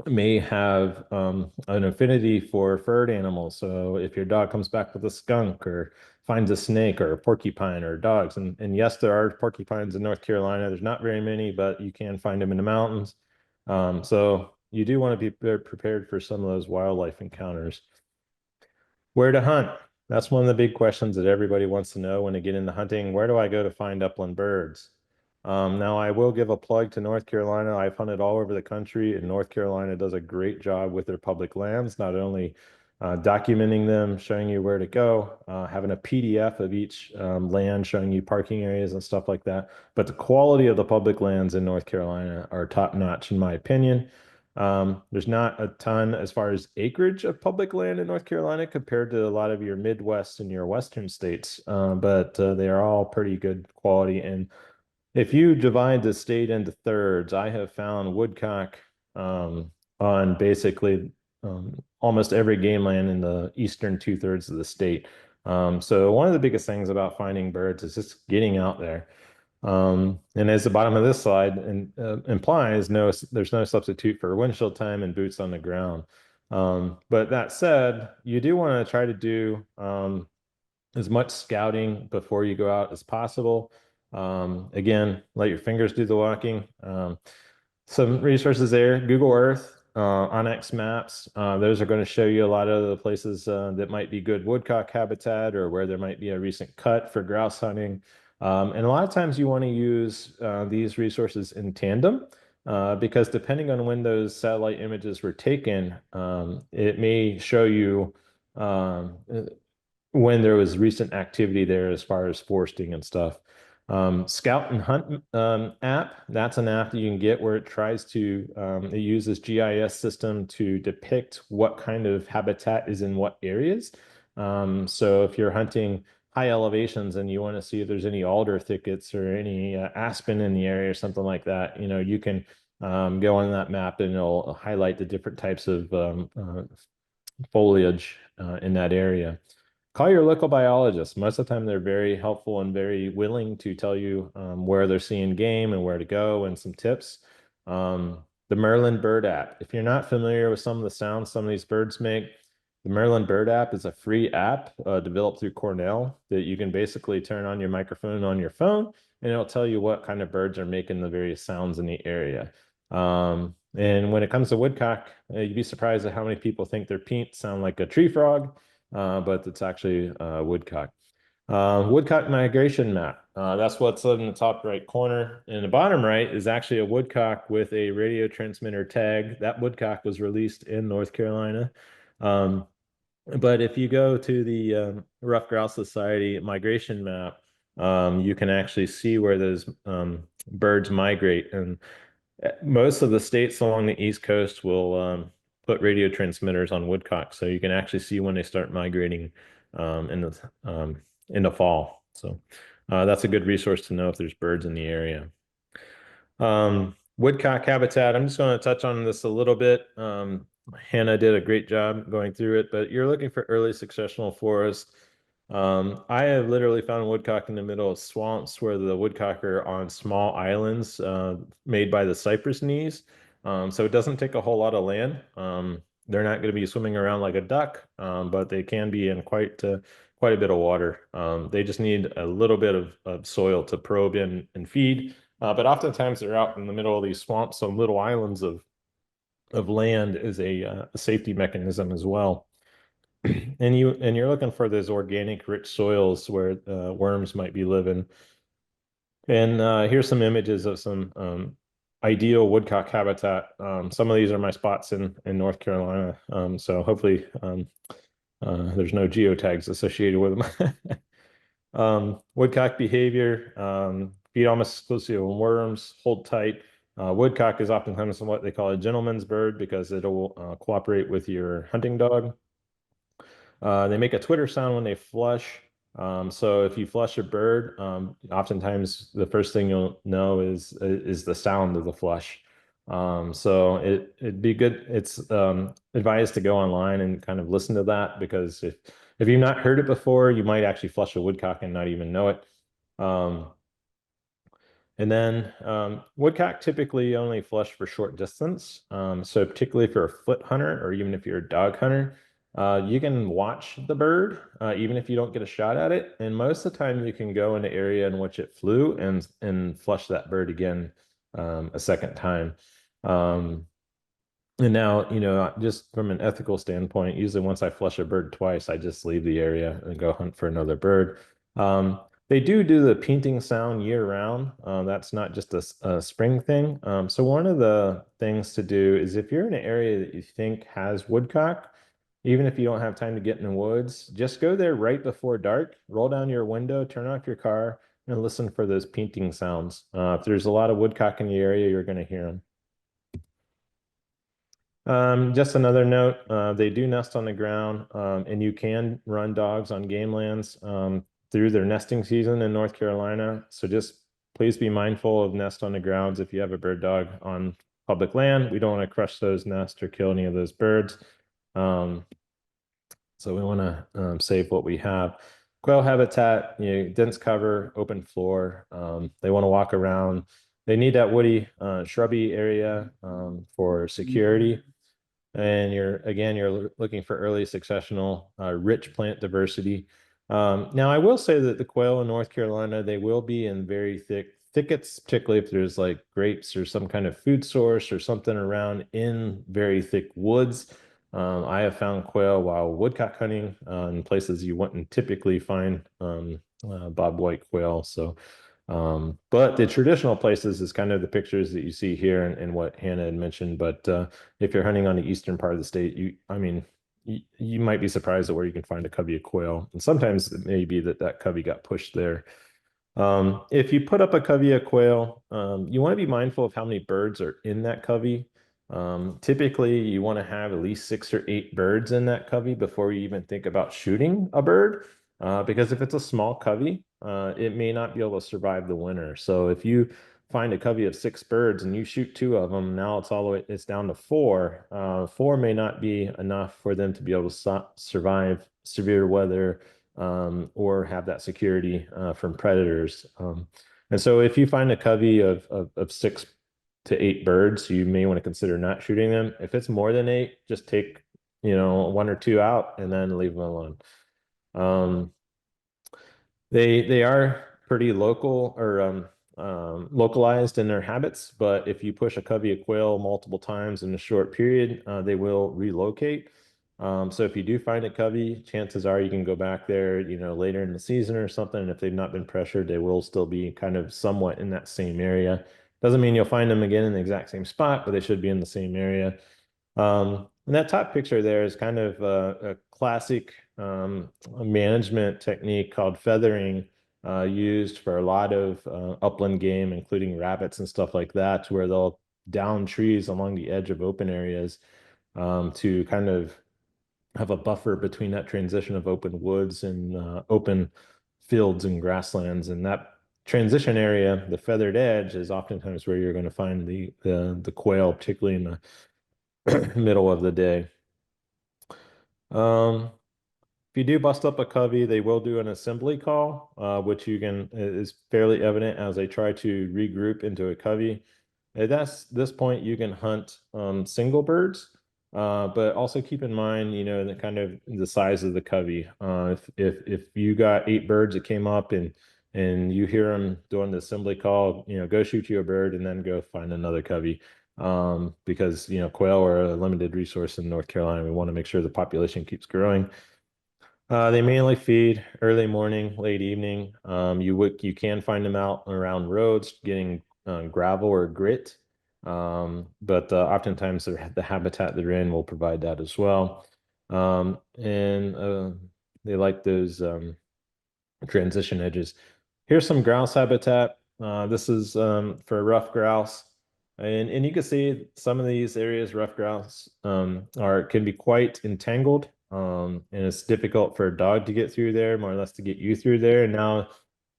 may have an affinity for furred animals. So if your dog comes back with a skunk or finds a snake or a porcupine or dogs, and yes, there are porcupines in North Carolina. There's not very many, but you can find them in the mountains. So you do want to be prepared for some of those wildlife encounters. Where to hunt? That's one of the big questions that everybody wants to know when they get into hunting. Where do I go to find upland birds? Now, I will give a plug to North Carolina. I've hunted all over the country, and North Carolina does a great job with their public lands, not only documenting them, showing you where to go, having a PDF of each land, showing you parking areas and stuff like that. But the quality of the public lands in North Carolina are top notch, in my opinion. There's not a ton as far as acreage of public land in North Carolina compared to a lot of your Midwest and your Western states, but they are all pretty good quality. And if you divide the state into thirds, I have found woodcock on basically almost every game land in the eastern 2/3 of the state. So one of the biggest things about finding birds is just getting out there. And as the bottom of this slide implies, there's no substitute for windshield time and boots on the ground. But that said, you do want to try to do as much scouting before you go out as possible. Again, let your fingers do the walking. Some resources there, Google Earth, Onyx Maps. Those are going to show you a lot of the places that might be good woodcock habitat or where there might be a recent cut for grouse hunting. And a lot of times you want to use these resources in tandem because depending on when those satellite images were taken, it may show you when there was recent activity there as far as foresting and stuff. Scout and Hunt app, that's an app that you can get where it tries to, it uses GIS system to depict what kind of habitat is in what areas. So if you're hunting high elevations and you want to see if there's any alder thickets or any aspen in the area or something like that, you can go on that map and it'll highlight the different types of foliage in that area. Call your local biologist. Most of the time, they're very helpful and very willing to tell you where they're seeing game and where to go and some tips. The Merlin Bird app. If you're not familiar with some of the sounds some of these birds make, the Merlin Bird app is a free app developed through Cornell that you can basically turn on your microphone on your phone and it'll tell you what kind of birds are making the various sounds in the area. And when it comes to woodcock, you'd be surprised at how many people think their peent sound like a tree frog, but it's actually woodcock. Woodcock migration map. That's what's in the top right corner. In the bottom right is actually a woodcock with a radio transmitter tag. That woodcock was released in North Carolina. But if you go to the Rough Grouse Society migration map, you can actually see where those birds migrate. And most of the states along the East Coast will put radio transmitters on woodcock, so you can actually see when they start migrating in the fall. So that's a good resource to know if there's birds in the area. Woodcock habitat. I'm just going to touch on this a little bit. Hannah did a great job going through it, but you're looking for early successional forest. I have literally found woodcock in the middle of swamps where the woodcock are on small islands made by the cypress knees. So it doesn't take a whole lot of land. They're not going to be swimming around like a duck, but they can be in quite a bit of water. They just need a little bit of soil to probe in and feed. But oftentimes they're out in the middle of these swamps, so little islands of land is a safety mechanism as well. And you're looking for those organic, rich soils where worms might be living. And here's some images of some ideal woodcock habitat. Some of these are my spots in North Carolina. So hopefully there's no geotags associated with them. Woodcock behavior, feed almost exclusively on worms, hold tight. Woodcock is oftentimes what they call a gentleman's bird because it'll cooperate with your hunting dog. They make a twitter sound when they flush. So if you flush a bird, oftentimes the first thing you'll know is the sound of the flush. So it'd be good. It's advised to go online and kind of listen to that because if you've not heard it before, you might actually flush a woodcock and not even know it. And then woodcock typically only flush for short distance. So particularly if you're a foot hunter or even if you're a dog hunter, you can watch the bird even if you don't get a shot at it. And most of the time you can go in the area in which it flew and flush that bird again a second time. And now, just from an ethical standpoint, usually once I flush a bird twice, I just leave the area and go hunt for another bird. They do the painting sound year round. That's not just a spring thing. So one of the things to do is if you're in an area that you think has woodcock, even if you don't have time to get in the woods, just go there right before dark, roll down your window, turn off your car, and listen for those painting sounds. If there's a lot of woodcock in the area, you're going to hear them. Just another note, they do nest on the ground, and you can run dogs on game lands through their nesting season in North Carolina. So just please be mindful of nest on the grounds if you have a bird dog on public land. We don't want to crush those nests or kill any of those birds. So we want to save what we have. quail habitat, dense cover, open floor. They want to walk around. They need that woody, shrubby area for security. And you're looking for early successional, rich plant diversity. Now, I will say that the quail in North Carolina, they will be in very thick thickets, particularly if there's like grapes or some kind of food source or something around in very thick woods. I have found quail while woodcock hunting in places you wouldn't typically find bobwhite quail. So, but the traditional places is kind of the pictures that you see here and what Hannah had mentioned. But if you're hunting on the eastern part of the state, you might be surprised at where you can find a covey of quail. And sometimes it may be that covey got pushed there. If you put up a covey of quail, you want to be mindful of how many birds are in that covey. Typically, you want to have at least 6 or 8 birds in that covey before you even think about shooting a bird. Because if it's a small covey, it may not be able to survive the winter. So if you find a covey of 6 birds and you shoot 2 of them, now it's down to 4. 4 may not be enough for them to be able to survive severe weather or have that security from predators. And so if you find a covey of 6 to 8 birds, you may want to consider not shooting them. If it's more than 8, just take, 1 or 2 out and then leave them alone. They are pretty local or localized in their habits, but if you push a covey of quail multiple times in a short period, they will relocate. So if you do find a covey, chances are you can go back there, later in the season or something. And if they've not been pressured, they will still be kind of somewhat in that same area. Doesn't mean you'll find them again in the exact same spot, but they should be in the same area. And that top picture there is kind of a classic management technique called feathering, used for a lot of upland game, including rabbits and stuff like that, where they'll down trees along the edge of open areas to kind of have a buffer between that transition of open woods and open fields and grasslands. And that transition area, the feathered edge, is oftentimes where you're going to find the quail, particularly in the middle of the day. If you do bust up a covey, they will do an assembly call, which is fairly evident as they try to regroup into a covey. At this point, you can hunt single birds, but also keep in mind, the kind of the size of the covey. If you got 8 birds that came up and you hear them doing the assembly call, go shoot you a bird and then go find another covey. Because quail are a limited resource in North Carolina. We want to make sure the population keeps growing. They mainly feed early morning, late evening. You can find them out around roads getting gravel or grit, but oftentimes the habitat they're in will provide that as well. And they like those transition edges. Here's some grouse habitat. This is for rough grouse. And you can see some of these areas, rough grouse, can be quite entangled. And it's difficult for a dog to get through there, more or less to get you through there. And now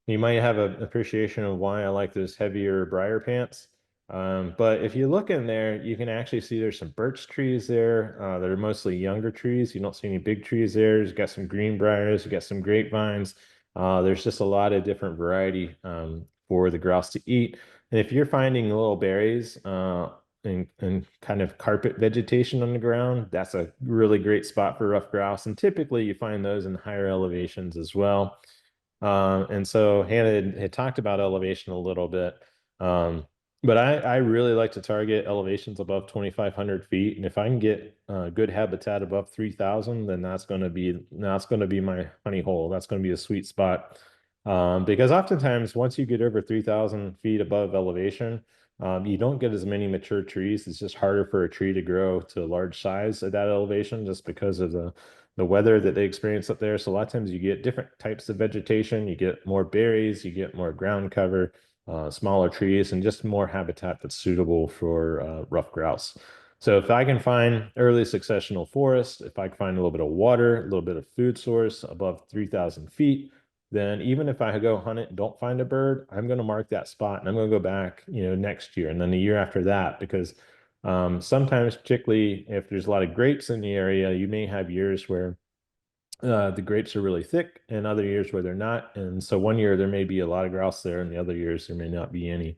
you might have an appreciation of why I like those heavier briar pants. But if you look in there, you can actually see there's some birch trees there. They're mostly younger trees. You don't see any big trees there. You've got some green briars, you got some grapevines. There's just a lot of different variety for the grouse to eat. And if you're finding little berries and kind of carpet vegetation on the ground, that's a really great spot for rough grouse. And typically you find those in higher elevations as well. And so Hannah had talked about elevation a little bit. But I really like to target elevations above 2,500 feet. And if I can get good habitat above 3,000, then that's going to be my honey hole. That's going to be a sweet spot. Because oftentimes once you get over 3,000 feet above elevation, you don't get as many mature trees. It's just harder for a tree to grow to a large size at that elevation just because of the weather that they experience up there. So a lot of times you get different types of vegetation. You get more berries, you get more ground cover, smaller trees, and just more habitat that's suitable for rough grouse. So if I can find early successional forest, if I can find a little bit of water, a little bit of food source above 3,000 feet, then even if I go hunt it and don't find a bird, I'm going to mark that spot and I'm going to go back, next year and then the year after that, because sometimes, particularly if there's a lot of grapes in the area, you may have years where the grapes are really thick, and other years where they're not. And so one year there may be a lot of grouse there, and the other years there may not be any.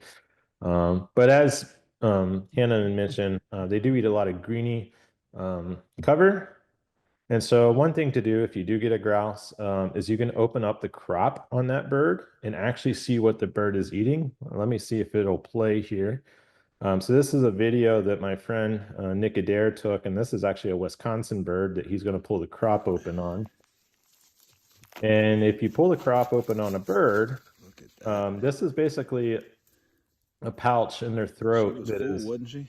But as Hannah mentioned, they do eat a lot of greeny cover. And so one thing to do if you do get a grouse is you can open up the crop on that bird and actually see what the bird is eating. Let me see if it'll play here. So this is a video that my friend Nick Adair took, and this is actually a Wisconsin bird that he's going to pull the crop open on. And if you pull the crop open on a bird, Look at that. this is basically a pouch in their She throat was that full, is wasn't she?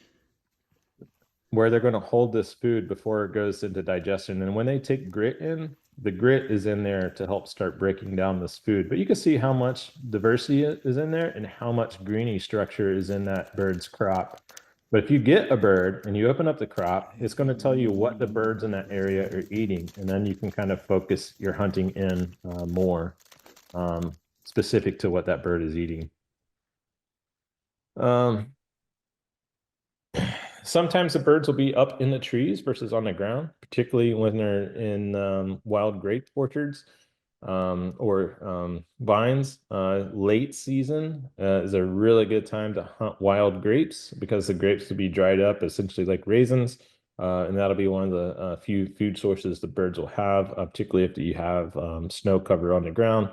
where they're going to hold this food before it goes into digestion. And when they take grit in, the grit is in there to help start breaking down this food. But you can see how much diversity is in there and how much greeny structure is in that bird's crop. But if you get a bird and you open up the crop, it's going to tell you what the birds in that area are eating. And then you can kind of focus your hunting in more specific to what that bird is eating. Sometimes the birds will be up in the trees versus on the ground, particularly when they're in wild grape orchards or vines. Late season is a really good time to hunt wild grapes because the grapes will be dried up, essentially like raisins. And that'll be one of the few food sources the birds will have, particularly if you have snow cover on the ground.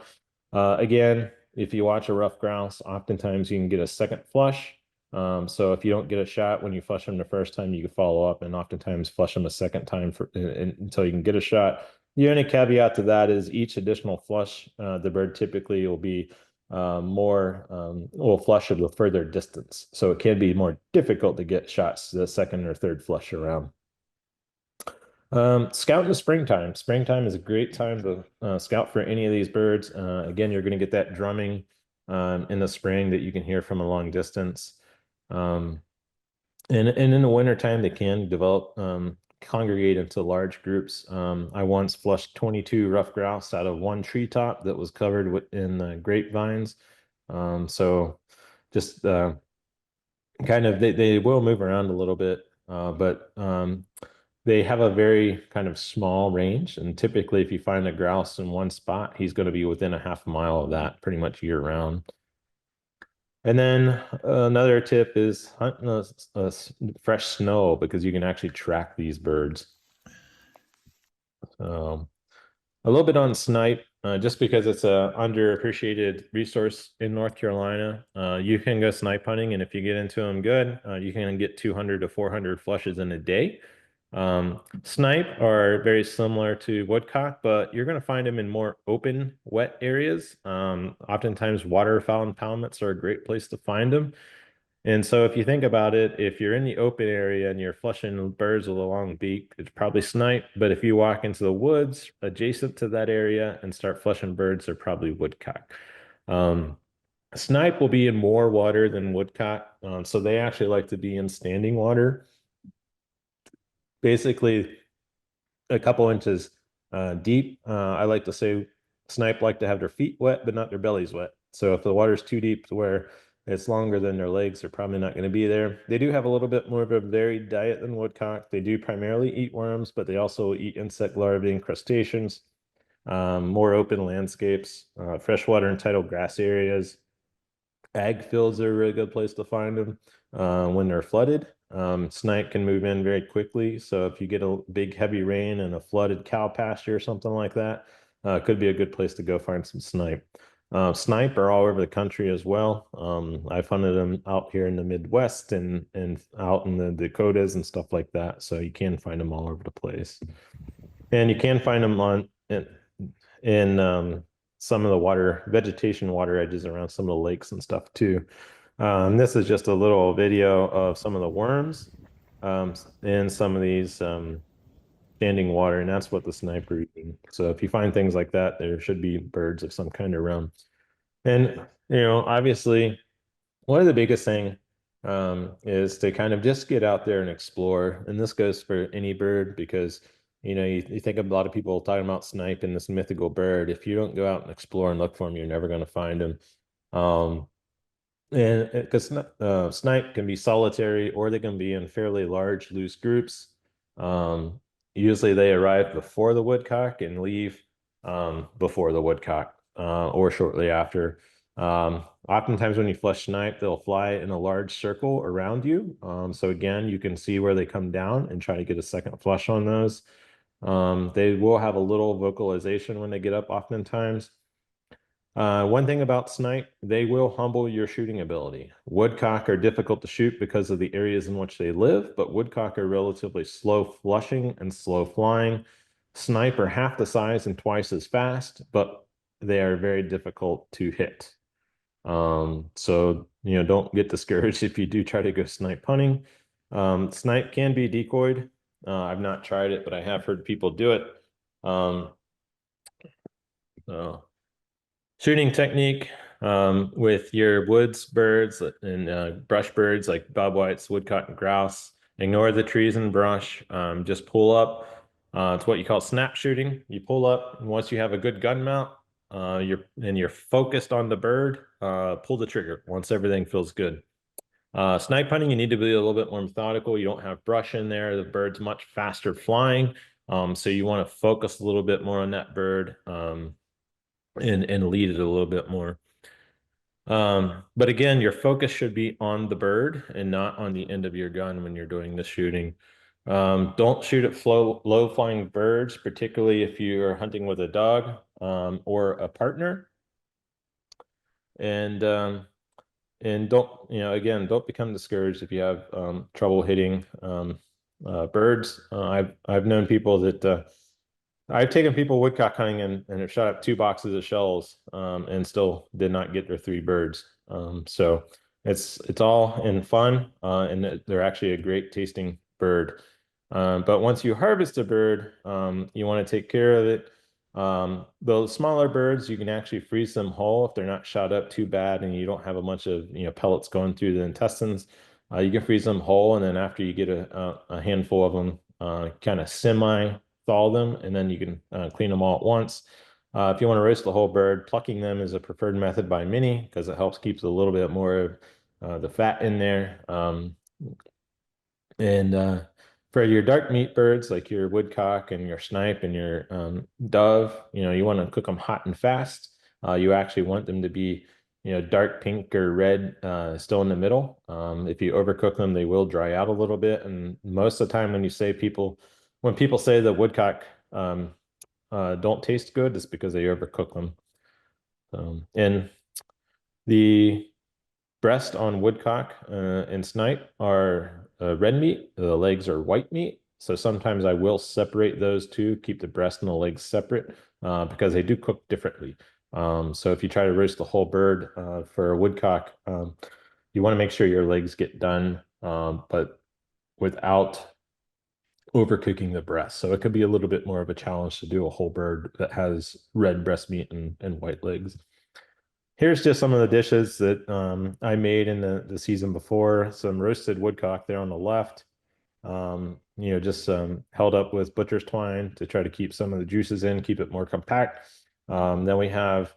Again, if you watch a rough grouse, oftentimes you can get a second flush. So if you don't get a shot when you flush them the first time, you can follow up and oftentimes flush them a second time until you can get a shot. The only caveat to that is each additional flush, the bird typically will be will flush it a further distance. So it can be more difficult to get shots the second or third flush around. Scout in the springtime. Springtime is a great time to scout for any of these birds. Again, you're going to get that drumming in the spring that you can hear from a long distance. And in the wintertime, they can develop, congregate into large groups. I once flushed 22 rough grouse out of one treetop that was covered in grapevines. So just kind of, they will move around a little bit, but they have a very kind of small range. And typically, if you find a grouse in one spot, he's going to be within a half mile of that pretty much year round. And then another tip is hunting fresh snow because you can actually track these birds. A little bit on snipe, just because it's a underappreciated resource in North Carolina. You can go snipe hunting, and if you get into them good, you can get 200 to 400 flushes in a day. Snipe are very similar to woodcock, but you're going to find them in more open, wet areas. Oftentimes, waterfowl impoundments are a great place to find them. And so if you think about it, if you're in the open area and you're flushing birds with a long beak, it's probably snipe. But if you walk into the woods adjacent to that area and start flushing birds, they're probably woodcock. Snipe will be in more water than woodcock. So they actually like to be in standing water. Basically, a couple inches deep. I like to say snipe like to have their feet wet, but not their bellies wet. So if the water's too deep to where it's longer than their legs, they're probably not going to be there. They do have a little bit more of a varied diet than woodcock. They do primarily eat worms, but they also eat insect larvae and crustaceans, more open landscapes, freshwater and tidal grass areas. Ag fields are a really good place to find them when they're flooded. Snipe can move in very quickly. So if you get a big heavy rain and a flooded cow pasture or something like that, could be a good place to go find some snipe. Snipe are all over the country as well. I've hunted them out here in the Midwest and out in the Dakotas and stuff like that. So you can find them all over the place. And you can find them in some of the vegetation water edges around some of the lakes and stuff too. This is just a little video of some of the worms in some of these standing water, and that's what the snipe are eating. So if you find things like that, there should be birds of some kind around. And obviously, one of the biggest thing is to kind of just get out there and explore. And this goes for any bird because you think of a lot of people talking about snipe and this mythical bird. If you don't go out and explore and look for them, you're never going to find them. And because snipe can be solitary or they can be in fairly large, loose groups. Usually they arrive before the woodcock and leave before the woodcock or shortly after. Oftentimes when you flush snipe, they'll fly in a large circle around you. So again, you can see where they come down and try to get a second flush on those. They will have a little vocalization when they get up oftentimes. One thing about snipe, they will humble your shooting ability. Woodcock are difficult to shoot because of the areas in which they live, but woodcock are relatively slow flushing and slow flying. Snipe are half the size and twice as fast, but they are very difficult to hit. So, don't get discouraged if you do try to go snipe hunting. Snipe can be decoyed. I've not tried it, but I have heard people do it. So shooting technique with your woods birds and brush birds like bobwhites, woodcock, and grouse. Ignore the trees and brush. Just pull up. It's what you call snap shooting. You pull up, and once you have a good gun mount, you're focused on the bird. Pull the trigger once everything feels good. Snipe hunting, you need to be a little bit more methodical. You don't have brush in there. The bird's much faster flying, so you want to focus a little bit more on that bird. And lead it a little bit more. But again, your focus should be on the bird and not on the end of your gun when you're doing the shooting. Don't shoot at low flying birds, particularly if you are hunting with a dog or a partner. And don't, again, don't become discouraged if you have trouble hitting birds. I've known people that I've taken people woodcock hunting and have shot up 2 boxes of shells and still did not get their 3 birds. So it's all in fun and they're actually a great tasting bird. But once you harvest a bird, you want to take care of it. Those smaller birds, you can actually freeze them whole if they're not shot up too bad and you don't have a bunch of pellets going through the intestines. You can freeze them whole, and then after you get a handful of them, kind of semi thaw them, and then you can clean them all at once. If you want to roast the whole bird, plucking them is a preferred method by many because it helps keep a little bit more of the fat in there. And for your dark meat birds, like your woodcock and your snipe and your dove, you want to cook them hot and fast. You actually want them to be, dark pink or red, still in the middle. If you overcook them, they will dry out a little bit. And most of the time, when people say the woodcock don't taste good, it's because they overcook them. And the breast on woodcock and snipe are red meat. The legs are white meat. So sometimes I will separate those two, keep the breast and the legs separate because they do cook differently. So if you try to roast the whole bird for a woodcock, you want to make sure your legs get done, but without overcooking the breast. So it could be a little bit more of a challenge to do a whole bird that has red breast meat and white legs. Here's just some of the dishes that I made in the season before. Some roasted woodcock there on the left. Just held up with butcher's twine to try to keep some of the juices in, keep it more compact. Then we have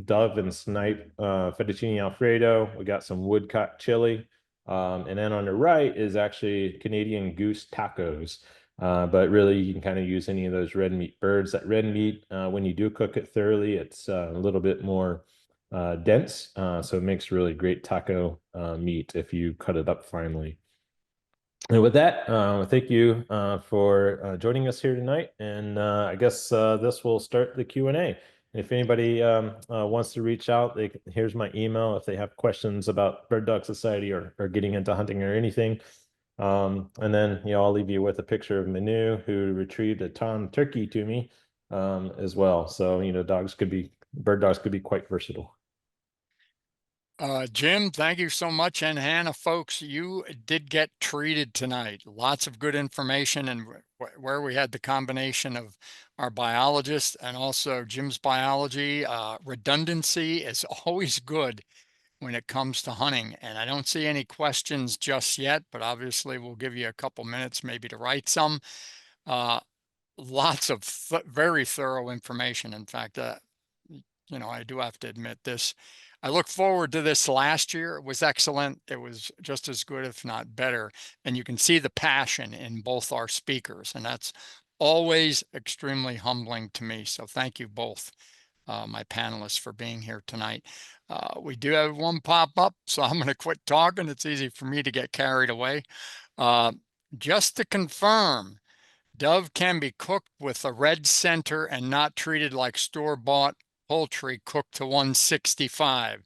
dove and snipe fettuccine Alfredo. We got some woodcock chili. And then on the right is actually Canadian goose tacos. But really, you can kind of use any of those red meat birds. That red meat, when you do cook it thoroughly, it's a little bit more dense, so it makes really great taco meat if you cut it up finely. And with that, thank you for joining us here tonight. And I guess this will start the Q&A. If anybody wants to reach out, here's my email if they have questions about Bird Dog Society or getting into hunting or anything. And then, I'll leave you with a picture of Manu, who retrieved a tom turkey to me as well. So, bird dogs could be quite versatile. Jim, thank you so much. And Hannah, folks, you did get treated tonight. Lots of good information, and where we had the combination of our biologist and also Jim's biology. Redundancy is always good when it comes to hunting. And I don't see any questions just yet, but obviously we'll give you a couple minutes maybe to write some. Lots of very thorough information. In fact, I do have to admit this. I look forward to this last year. It was excellent. It was just as good, if not better. And you can see the passion in both our speakers, and that's always extremely humbling to me. So thank you both, my panelists, for being here tonight. We do have one pop up, so I'm going to quit talking. It's easy for me to get carried away. Just to confirm, dove can be cooked with a red center and not treated like store-bought poultry cooked to 165.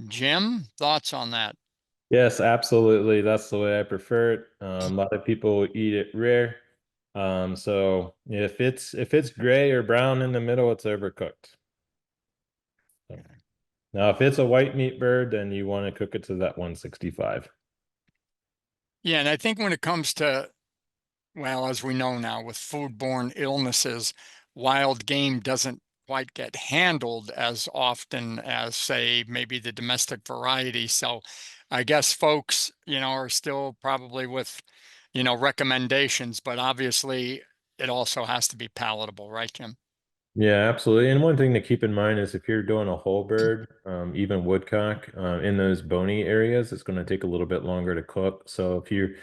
Jim, thoughts on that? Yes, absolutely. That's the way I prefer it. A lot of people eat it rare. So if it's gray or brown in the middle, it's overcooked. So, now, if it's a white meat bird, then you want to cook it to that 165. Yeah, and I think when it comes to, well, as we know now, with foodborne illnesses, wild game doesn't quite get handled as often as, say, maybe the domestic variety. So I guess folks, are still probably with, recommendations, but obviously it also has to be palatable, right, Jim? Yeah, absolutely. And one thing to keep in mind is if you're doing a whole bird, even woodcock, in those bony areas, it's going to take a little bit longer to cook. So if you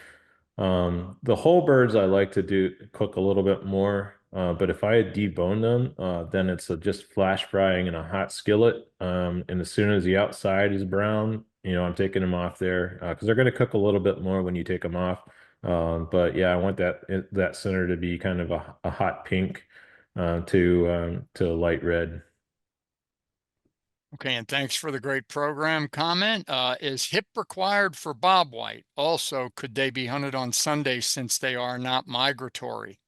the whole birds I like to do cook a little bit more, but if I debone them, then it's just flash frying in a hot skillet. And as soon as the outside is brown, I'm taking them off there because they're going to cook a little bit more when you take them off. But yeah, I want that center to be kind of a hot pink to light red. Okay, and thanks for the great program comment. Is hip required for bobwhite? Also, could they be hunted on Sundays since they are not migratory?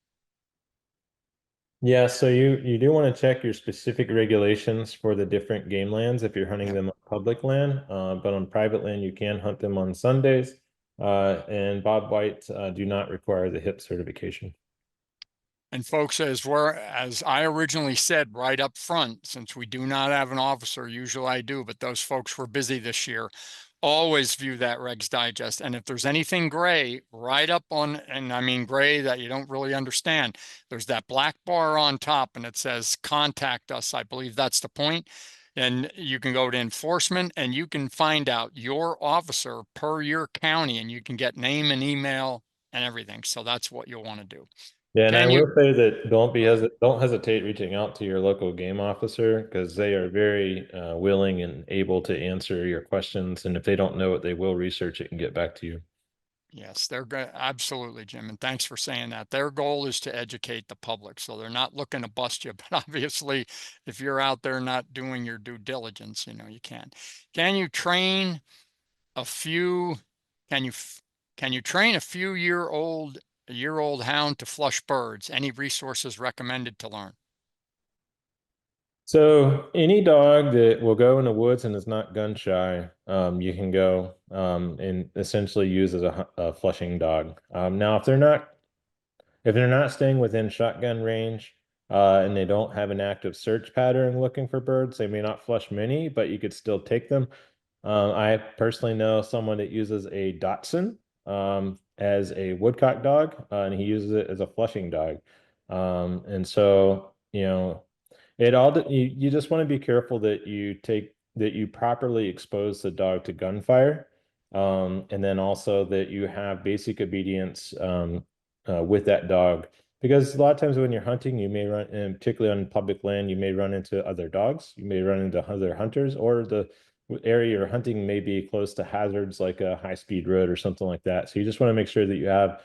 Yeah, so you do want to check your specific regulations for the different game lands if you're hunting Yep. them on public land, but on private land you can hunt them on Sundays. And Bob White do not require the HIP certification. And folks, as I originally said right up front, since we do not have an officer, usually I do, but those folks were busy this year. Always view that Regs Digest. And if there's anything gray, right up on, and I mean gray that you don't really understand, there's that black bar on top and it says contact us. I believe that's the point. And you can go to enforcement and you can find out your officer per your county and you can get name and email and everything. So that's what you'll want to do. Yeah, and I Can you? will say that don't hesitate reaching out to your local game officer because they are very willing and able to answer your questions. And if they don't know it, they will research it and get back to you. Yes, they're absolutely, Jim. And thanks for saying that. Their goal is to educate the public. So they're not looking to bust you. But obviously, if you're out there not doing your due diligence, you can. Can you train a few, can you, can you train a year old hound to flush birds? Any resources recommended to learn? So any dog that will go in the woods and is not gun shy, you can go and essentially use as a flushing dog. Now, if they're not staying within shotgun range, and they don't have an active search pattern looking for birds, they may not flush many, but you could still take them. I personally know someone that uses a Dachshund as a woodcock dog, and he uses it as a flushing dog. And so, you just want to be careful that you properly expose the dog to gunfire, and then also that you have basic obedience with that dog. Because a lot of times when you're hunting, you may run, and particularly on public land, you may run into other dogs, you may run into other hunters, or the area you're hunting may be close to hazards like a high-speed road or something like that. So you just want to make sure that you have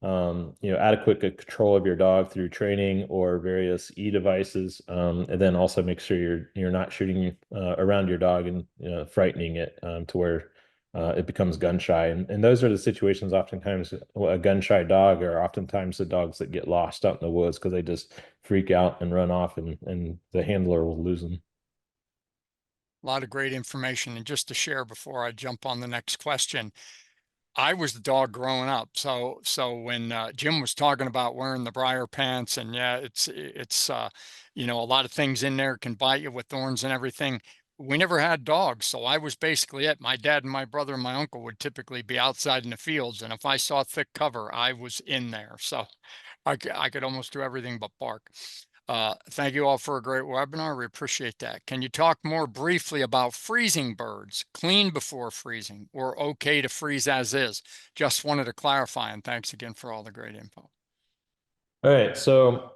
adequate control of your dog through training or various e-devices, and then also make sure you're not shooting around your dog and frightening it to where it becomes gun shy. And those are the situations. Oftentimes, a gun shy dog are oftentimes the dogs that get lost out in the woods because they just freak out and run off, and the handler will lose them. A lot of great information. And just to share before I jump on the next question, I was the dog growing up. So when Jim was talking about wearing the briar pants and yeah, it's a lot of things in there can bite you with thorns and everything. We never had dogs, so I was basically it. My dad and my brother and my uncle would typically be outside in the fields, and if I saw thick cover, I was in there. So I could almost do everything but bark. Thank you all for a great webinar. We appreciate that. Can you talk more briefly about freezing birds, clean before freezing, or okay to freeze as is? Just wanted to clarify, and thanks again for all the great info. All right, so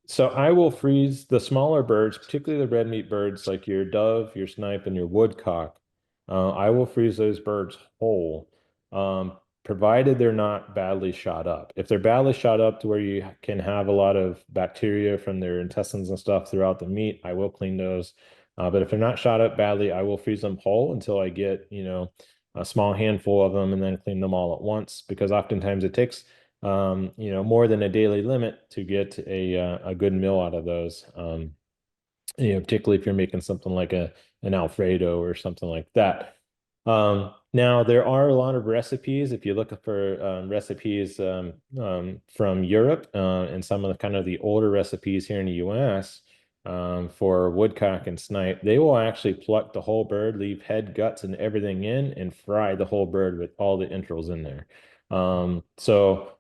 so I will freeze the smaller birds, particularly the red meat birds like your dove, your snipe, and your woodcock. I will freeze those birds whole, provided they're not badly shot up. If they're badly shot up to where you can have a lot of bacteria from their intestines and stuff throughout the meat, I will clean those. But if they're not shot up badly, I will freeze them whole until I get, a small handful of them and then clean them all at once because oftentimes it takes more than a daily limit to get a good meal out of those. Particularly if you're making something like an Alfredo or something like that. Now there are a lot of recipes. If you look for recipes from Europe and some of the kind of the older recipes here in the US for woodcock and snipe, they will actually pluck the whole bird, leave head, guts, and everything in, and fry the whole bird with all the entrails in there. So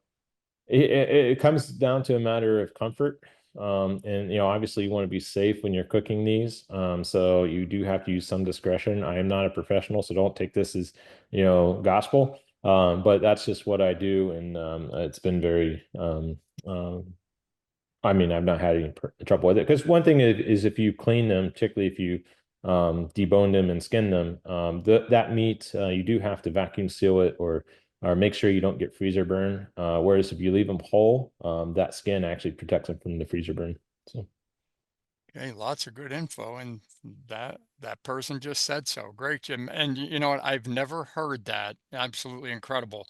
it comes down to a matter of comfort. And obviously you want to be safe when you're cooking these. So you do have to use some discretion. I am not a professional, so don't take this as, gospel. But that's just what I do, and it's been very I mean, I've not had any trouble with it because one thing is if you clean them, particularly if you debone them and skin them, that meat you do have to vacuum seal it or make sure you don't get freezer burn. Whereas if you leave them whole, that skin actually protects them from the freezer burn. So Okay, lots of good info, and that person just said so. Great, Jim. And you know what? I've never heard that. Absolutely incredible.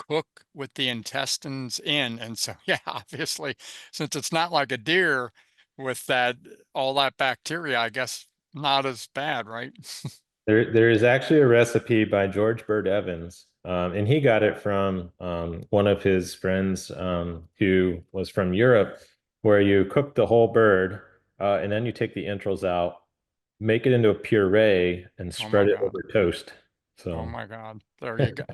Cook with the intestines in, and so yeah, obviously, since it's not like a deer with that all that bacteria, I guess not as bad, right? there is actually a recipe by George Bird Evans, and he got it from one of his friends who was from Europe, where you cook the whole bird and then you take the entrails out, make it into a puree, and Oh spread my it God. over toast. Oh So my God. There you go.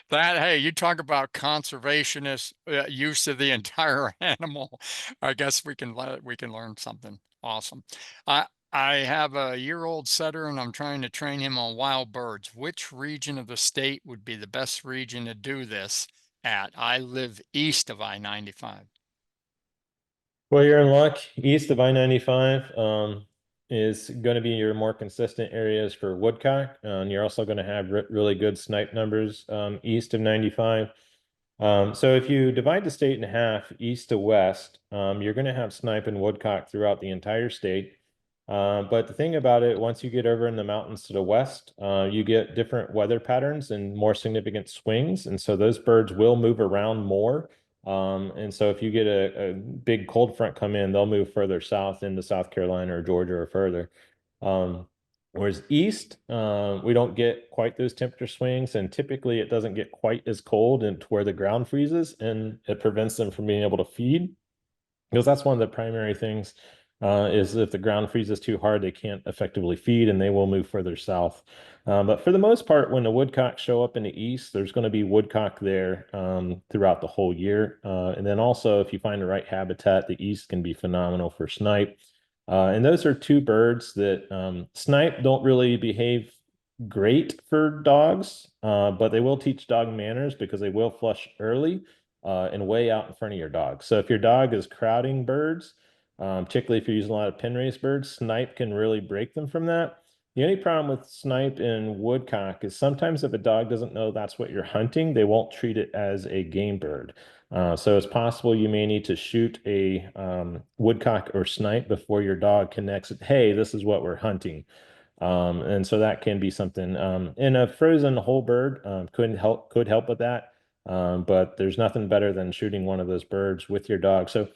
That, hey, you talk about conservationist use of the entire animal. I guess we can learn something. Awesome. I have a year-old setter and I'm trying to train him on wild birds. Which region of the state would be the best region to do this at? I live east of I-95. well, you're in luck. East of I-95 is going to be your more consistent areas for woodcock. And you're also going to have really good snipe numbers east of 95. So if you divide the state in half, east to west, you're going to have snipe and woodcock throughout the entire state. But the thing about it, once you get over in the mountains to the west, you get different weather patterns and more significant swings. And so those birds will move around more. And so if you get a big cold front come in, they'll move further south into South Carolina or Georgia or further. Um, Whereas east, we don't get quite those temperature swings, and typically it doesn't get quite as cold and to where the ground freezes, and it prevents them from being able to feed. Because that's one of the primary things is if the ground freezes too hard, they can't effectively feed and they will move further south. But for the most part, when the woodcock show up in the east, there's going to be woodcock there throughout the whole year. And then also, if you find the right habitat, the east can be phenomenal for snipe. And those are two birds that snipe don't really behave great for dogs, but they will teach dog manners because they will flush early and way out in front of your dog. So if your dog is crowding birds, particularly if you're using a lot of pen raised birds, snipe can really break them from that. The only problem with snipe and woodcock is sometimes if a dog doesn't know that's what you're hunting, they won't treat it as a game bird. So it's possible you may need to shoot a woodcock or snipe before your dog connects it. Hey, this is what we're hunting. And so that can be something. And a frozen whole bird could help with that. But there's nothing better than shooting one of those birds with your dog. So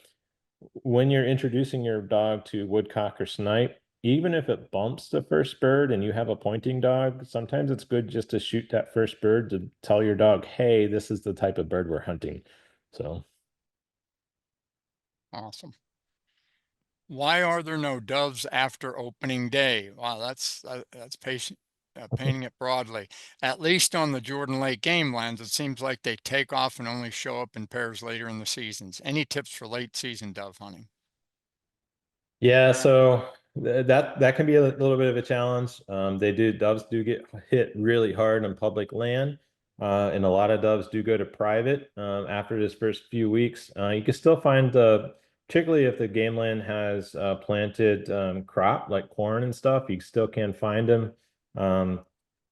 when you're introducing your dog to woodcock or snipe, even if it bumps the first bird and you have a pointing dog, sometimes it's good just to shoot that first bird to tell your dog, hey, this is the type of bird we're hunting. So Awesome. Why are there no doves after opening day? Wow, that's painting it broadly. At least on the Jordan Lake game lands, it seems like they take off and only show up in pairs later in the seasons. Any tips for late season dove hunting? yeah, so that can be a little bit of a challenge. Doves do get hit really hard on public land. and a lot of doves do go to private after this first few weeks. You can still find particularly if the game land has planted crop like corn and stuff, you still can find them,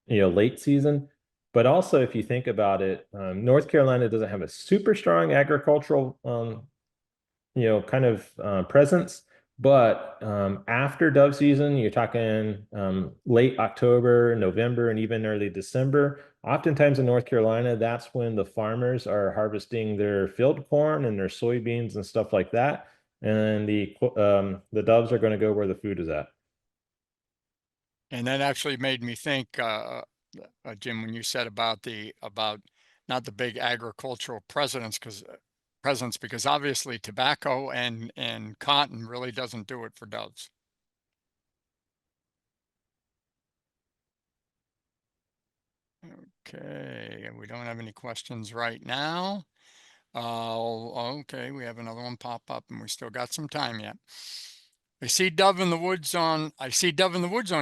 late season. But also, if you think about it, North Carolina doesn't have a super strong agricultural kind of presence. But after dove season, you're talking late October, November, and even early December. Oftentimes in North Carolina, that's when the farmers are harvesting their field corn and their soybeans and stuff like that. And the doves are going to go where the food is at. And that actually made me think, Jim, when you said about not the big agricultural presence, because obviously tobacco and cotton really doesn't do it for doves. Okay, and we don't have any questions right now. Okay, we have another one pop up, and we still got some time yet. I see dove in the woods on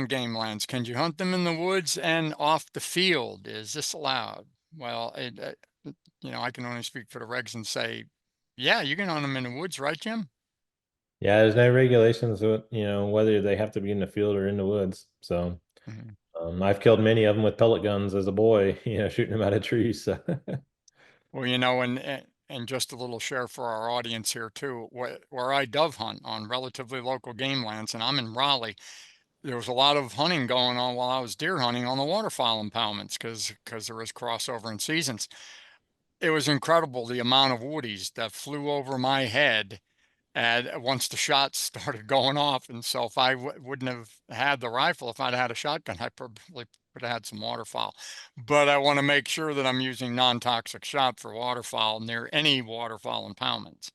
game lands. Can you hunt them in the woods and off the field? Is this allowed? Well, I can only speak for the regs and say, yeah, you can hunt them in the woods, right, Jim? Yeah, there's no regulations, whether they have to be in the field or in the woods. So Mhm. I've killed many of them with pellet guns as a boy, shooting them out of trees. So. Well, and just a little share for our audience here too, where I dove hunt on relatively local game lands, and I'm in Raleigh. There was a lot of hunting going on while I was deer hunting on the waterfowl impoundments because there is crossover in seasons. It was incredible the amount of woodies that flew over my head and once the shots started going off. And so if I wouldn't have had the rifle, if I'd had a shotgun, I probably would have had some waterfowl. But I want to make sure that I'm using non-toxic shot for waterfowl near any waterfowl impoundments.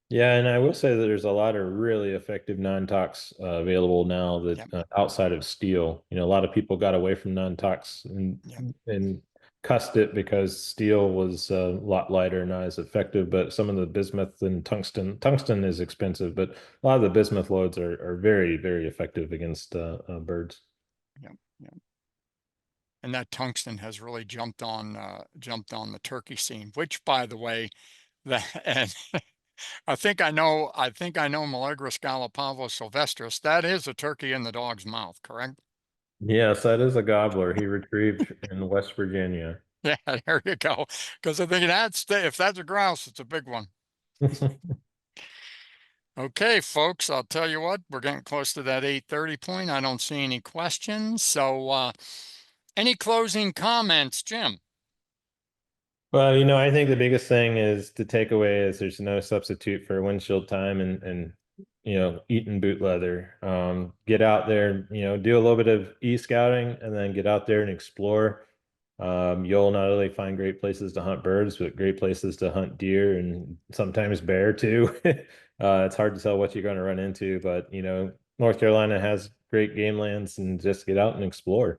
Yeah, and I will say that there's a lot of really effective non-tox available now that Yep, outside of steel. A lot of people got away from non-tox yep, and cussed it because steel was a lot lighter, not as effective. But some of the bismuth and tungsten is expensive, but a lot of the bismuth loads are very, very effective against birds. yep, yep. And that tungsten has really jumped on the turkey scene, which, by the way, that and I think I know Meleagris gallopavo sylvestris. That is a turkey in the dog's mouth, correct? Yes, that is a gobbler he retrieved in West Virginia. Yeah, there you go. Because I think if that's a grouse, it's a big one. Okay, folks, I'll tell you what, we're getting close to that 8:30 point. I don't see any questions. So, any closing comments, Jim? Well, I think the biggest thing is to take away is there's no substitute for windshield time and eating boot leather. Get out there, do a little bit of e-scouting and then get out there and explore. You'll not only find great places to hunt birds, but great places to hunt deer and sometimes bear too. It's hard to tell what you're going to run into, but North Carolina has great game lands and just get out and explore.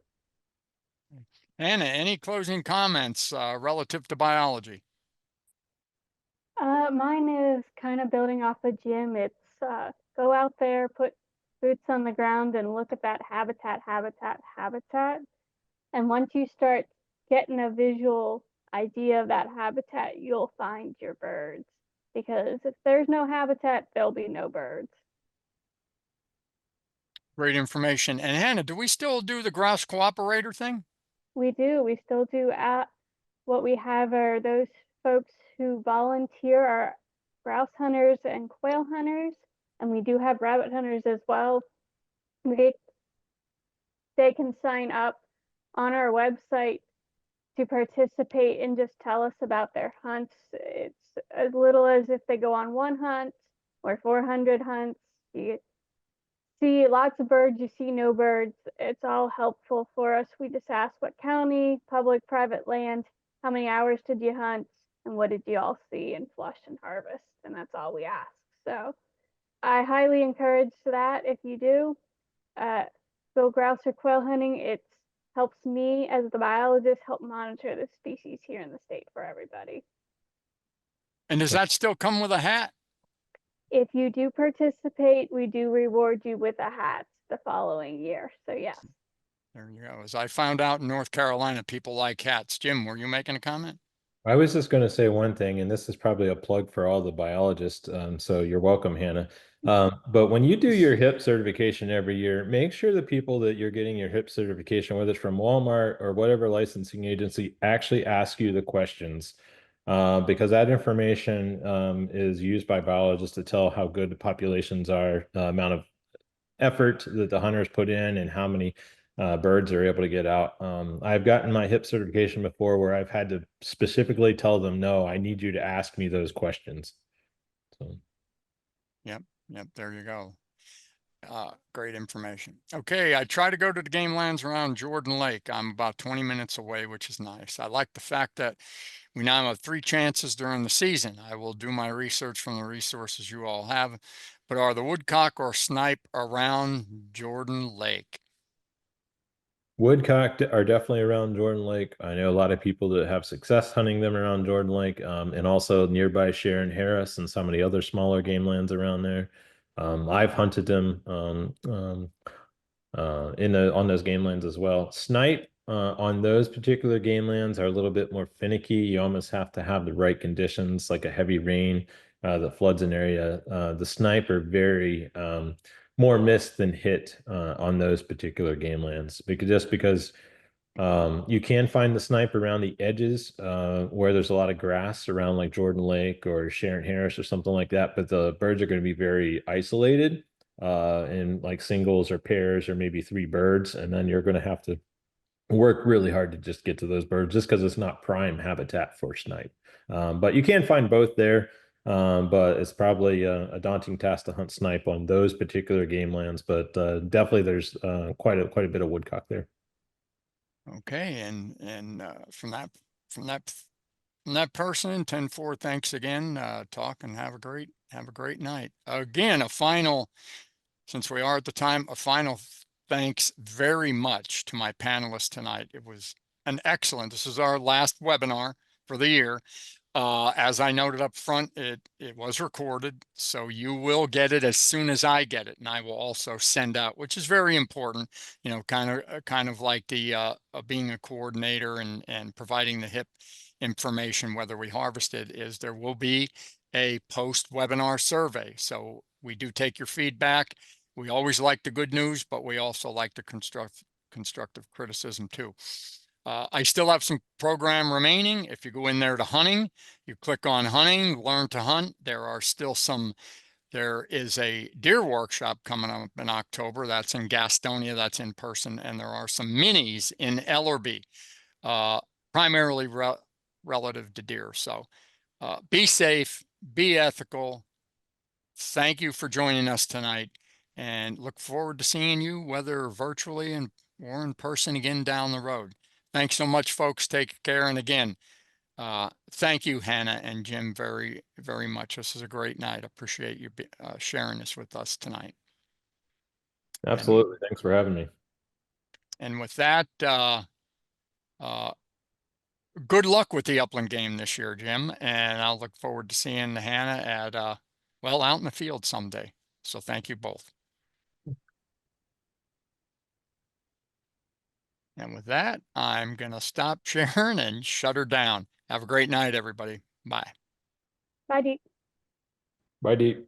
Anna, any closing comments relative to biology? Mine is kind of building off of Jim. It's go out there, put boots on the ground, and look at that habitat. And once you start getting a visual idea of that habitat, you'll find your birds. Because if there's no habitat, there'll be no birds. Great information. And Hannah, do we still do the grouse cooperator thing? We do. We still do. What we have are those folks who volunteer are grouse hunters and quail hunters, and we do have rabbit hunters as well. They they can sign up on our website to participate and just tell us about their hunts. It's as little as if they go on one hunt or 400 hunts. You see lots of birds, you see no birds. It's all helpful for us. We just ask what county, public, private land, how many hours did you hunt, and what did you all see in flush and harvest, and that's all we ask. So I highly encourage that if you do. Go grouse or quail hunting. It helps me as the biologist help monitor the species here in the state for everybody. And does that still come with a hat? If you do participate, we do reward you with a hat the following year. So yes. There you go. As I found out in North Carolina, people like cats. Jim, were you making a comment? I was just going to say one thing, and this is probably a plug for all the biologists. So you're welcome, Hannah. But when you do your HIP certification every year, make sure the people that you're getting your HIP certification, whether it's from Walmart or whatever licensing agency, actually ask you the questions. Because that information is used by biologists to tell how good the populations are, the amount of effort that the hunters put in and how many birds are able to get out. I've gotten my HIP certification before where I've had to specifically tell them, no, I need you to ask me those questions. So. Yep. There you go. Great information. Okay, I try to go to the game lands around Jordan Lake. I'm about 20 minutes away, which is nice. I like the fact that we now have 3 chances during the season. I will do my research from the resources you all have, but are the woodcock or snipe around Jordan Lake? Woodcock are definitely around Jordan Lake. I know a lot of people that have success hunting them around Jordan Lake, and also nearby Sharon Harris and some of the other smaller game lands around there. I've hunted them on those game lands as well. Snipe on those particular game lands are a little bit more finicky. You almost have to have the right conditions, like a heavy rain that floods an area. The snipe are very more missed than hit on those particular game lands because you can find the snipe around the edges where there's a lot of grass around like Jordan Lake or Sharon Harris or something like that, but the birds are going to be very isolated in like singles or pairs or maybe 3 birds, and then you're going to have to work really hard to just get to those birds just because it's not prime habitat for snipe. But you can find both there. But it's probably a daunting task to hunt snipe on those particular game lands. But definitely there's quite a bit of woodcock there. Okay, and from that person, 10-4, thanks again. Talk and have a great night. Again, since we are at the time, a final thanks very much to my panelists tonight. It was this is our last webinar for the year. As I noted up front, it was recorded, so you will get it as soon as I get it, and I will also send out, which is very important. You know, kind of like the being a coordinator and providing the HIP information, whether we harvest it, is there will be a post-webinar survey. So we do take your feedback. We always like the good news, but we also like the constructive criticism too. I still have some program remaining. If you go in there to hunting, you click on hunting, learn to hunt. There is a deer workshop coming up in October. That's in Gastonia, that's in person. And there are some minis in Ellerby, primarily relative to deer. So be safe, be ethical. Thank you for joining us tonight, and look forward to seeing you, whether virtually or in person again down the road. Thanks so much, folks. Take care. And again, thank you, Hannah and Jim, very, very much. This is a great night. Appreciate you sharing this with us tonight. Absolutely. Thanks for having me. And with that, good luck with the Upland game this year, Jim. And I'll look forward to seeing Hannah at, out in the field someday. So thank you both. And with that, I'm going to stop sharing and shut her down. Have a great night, everybody. Bye. Bye, Dee. Bye, Dee.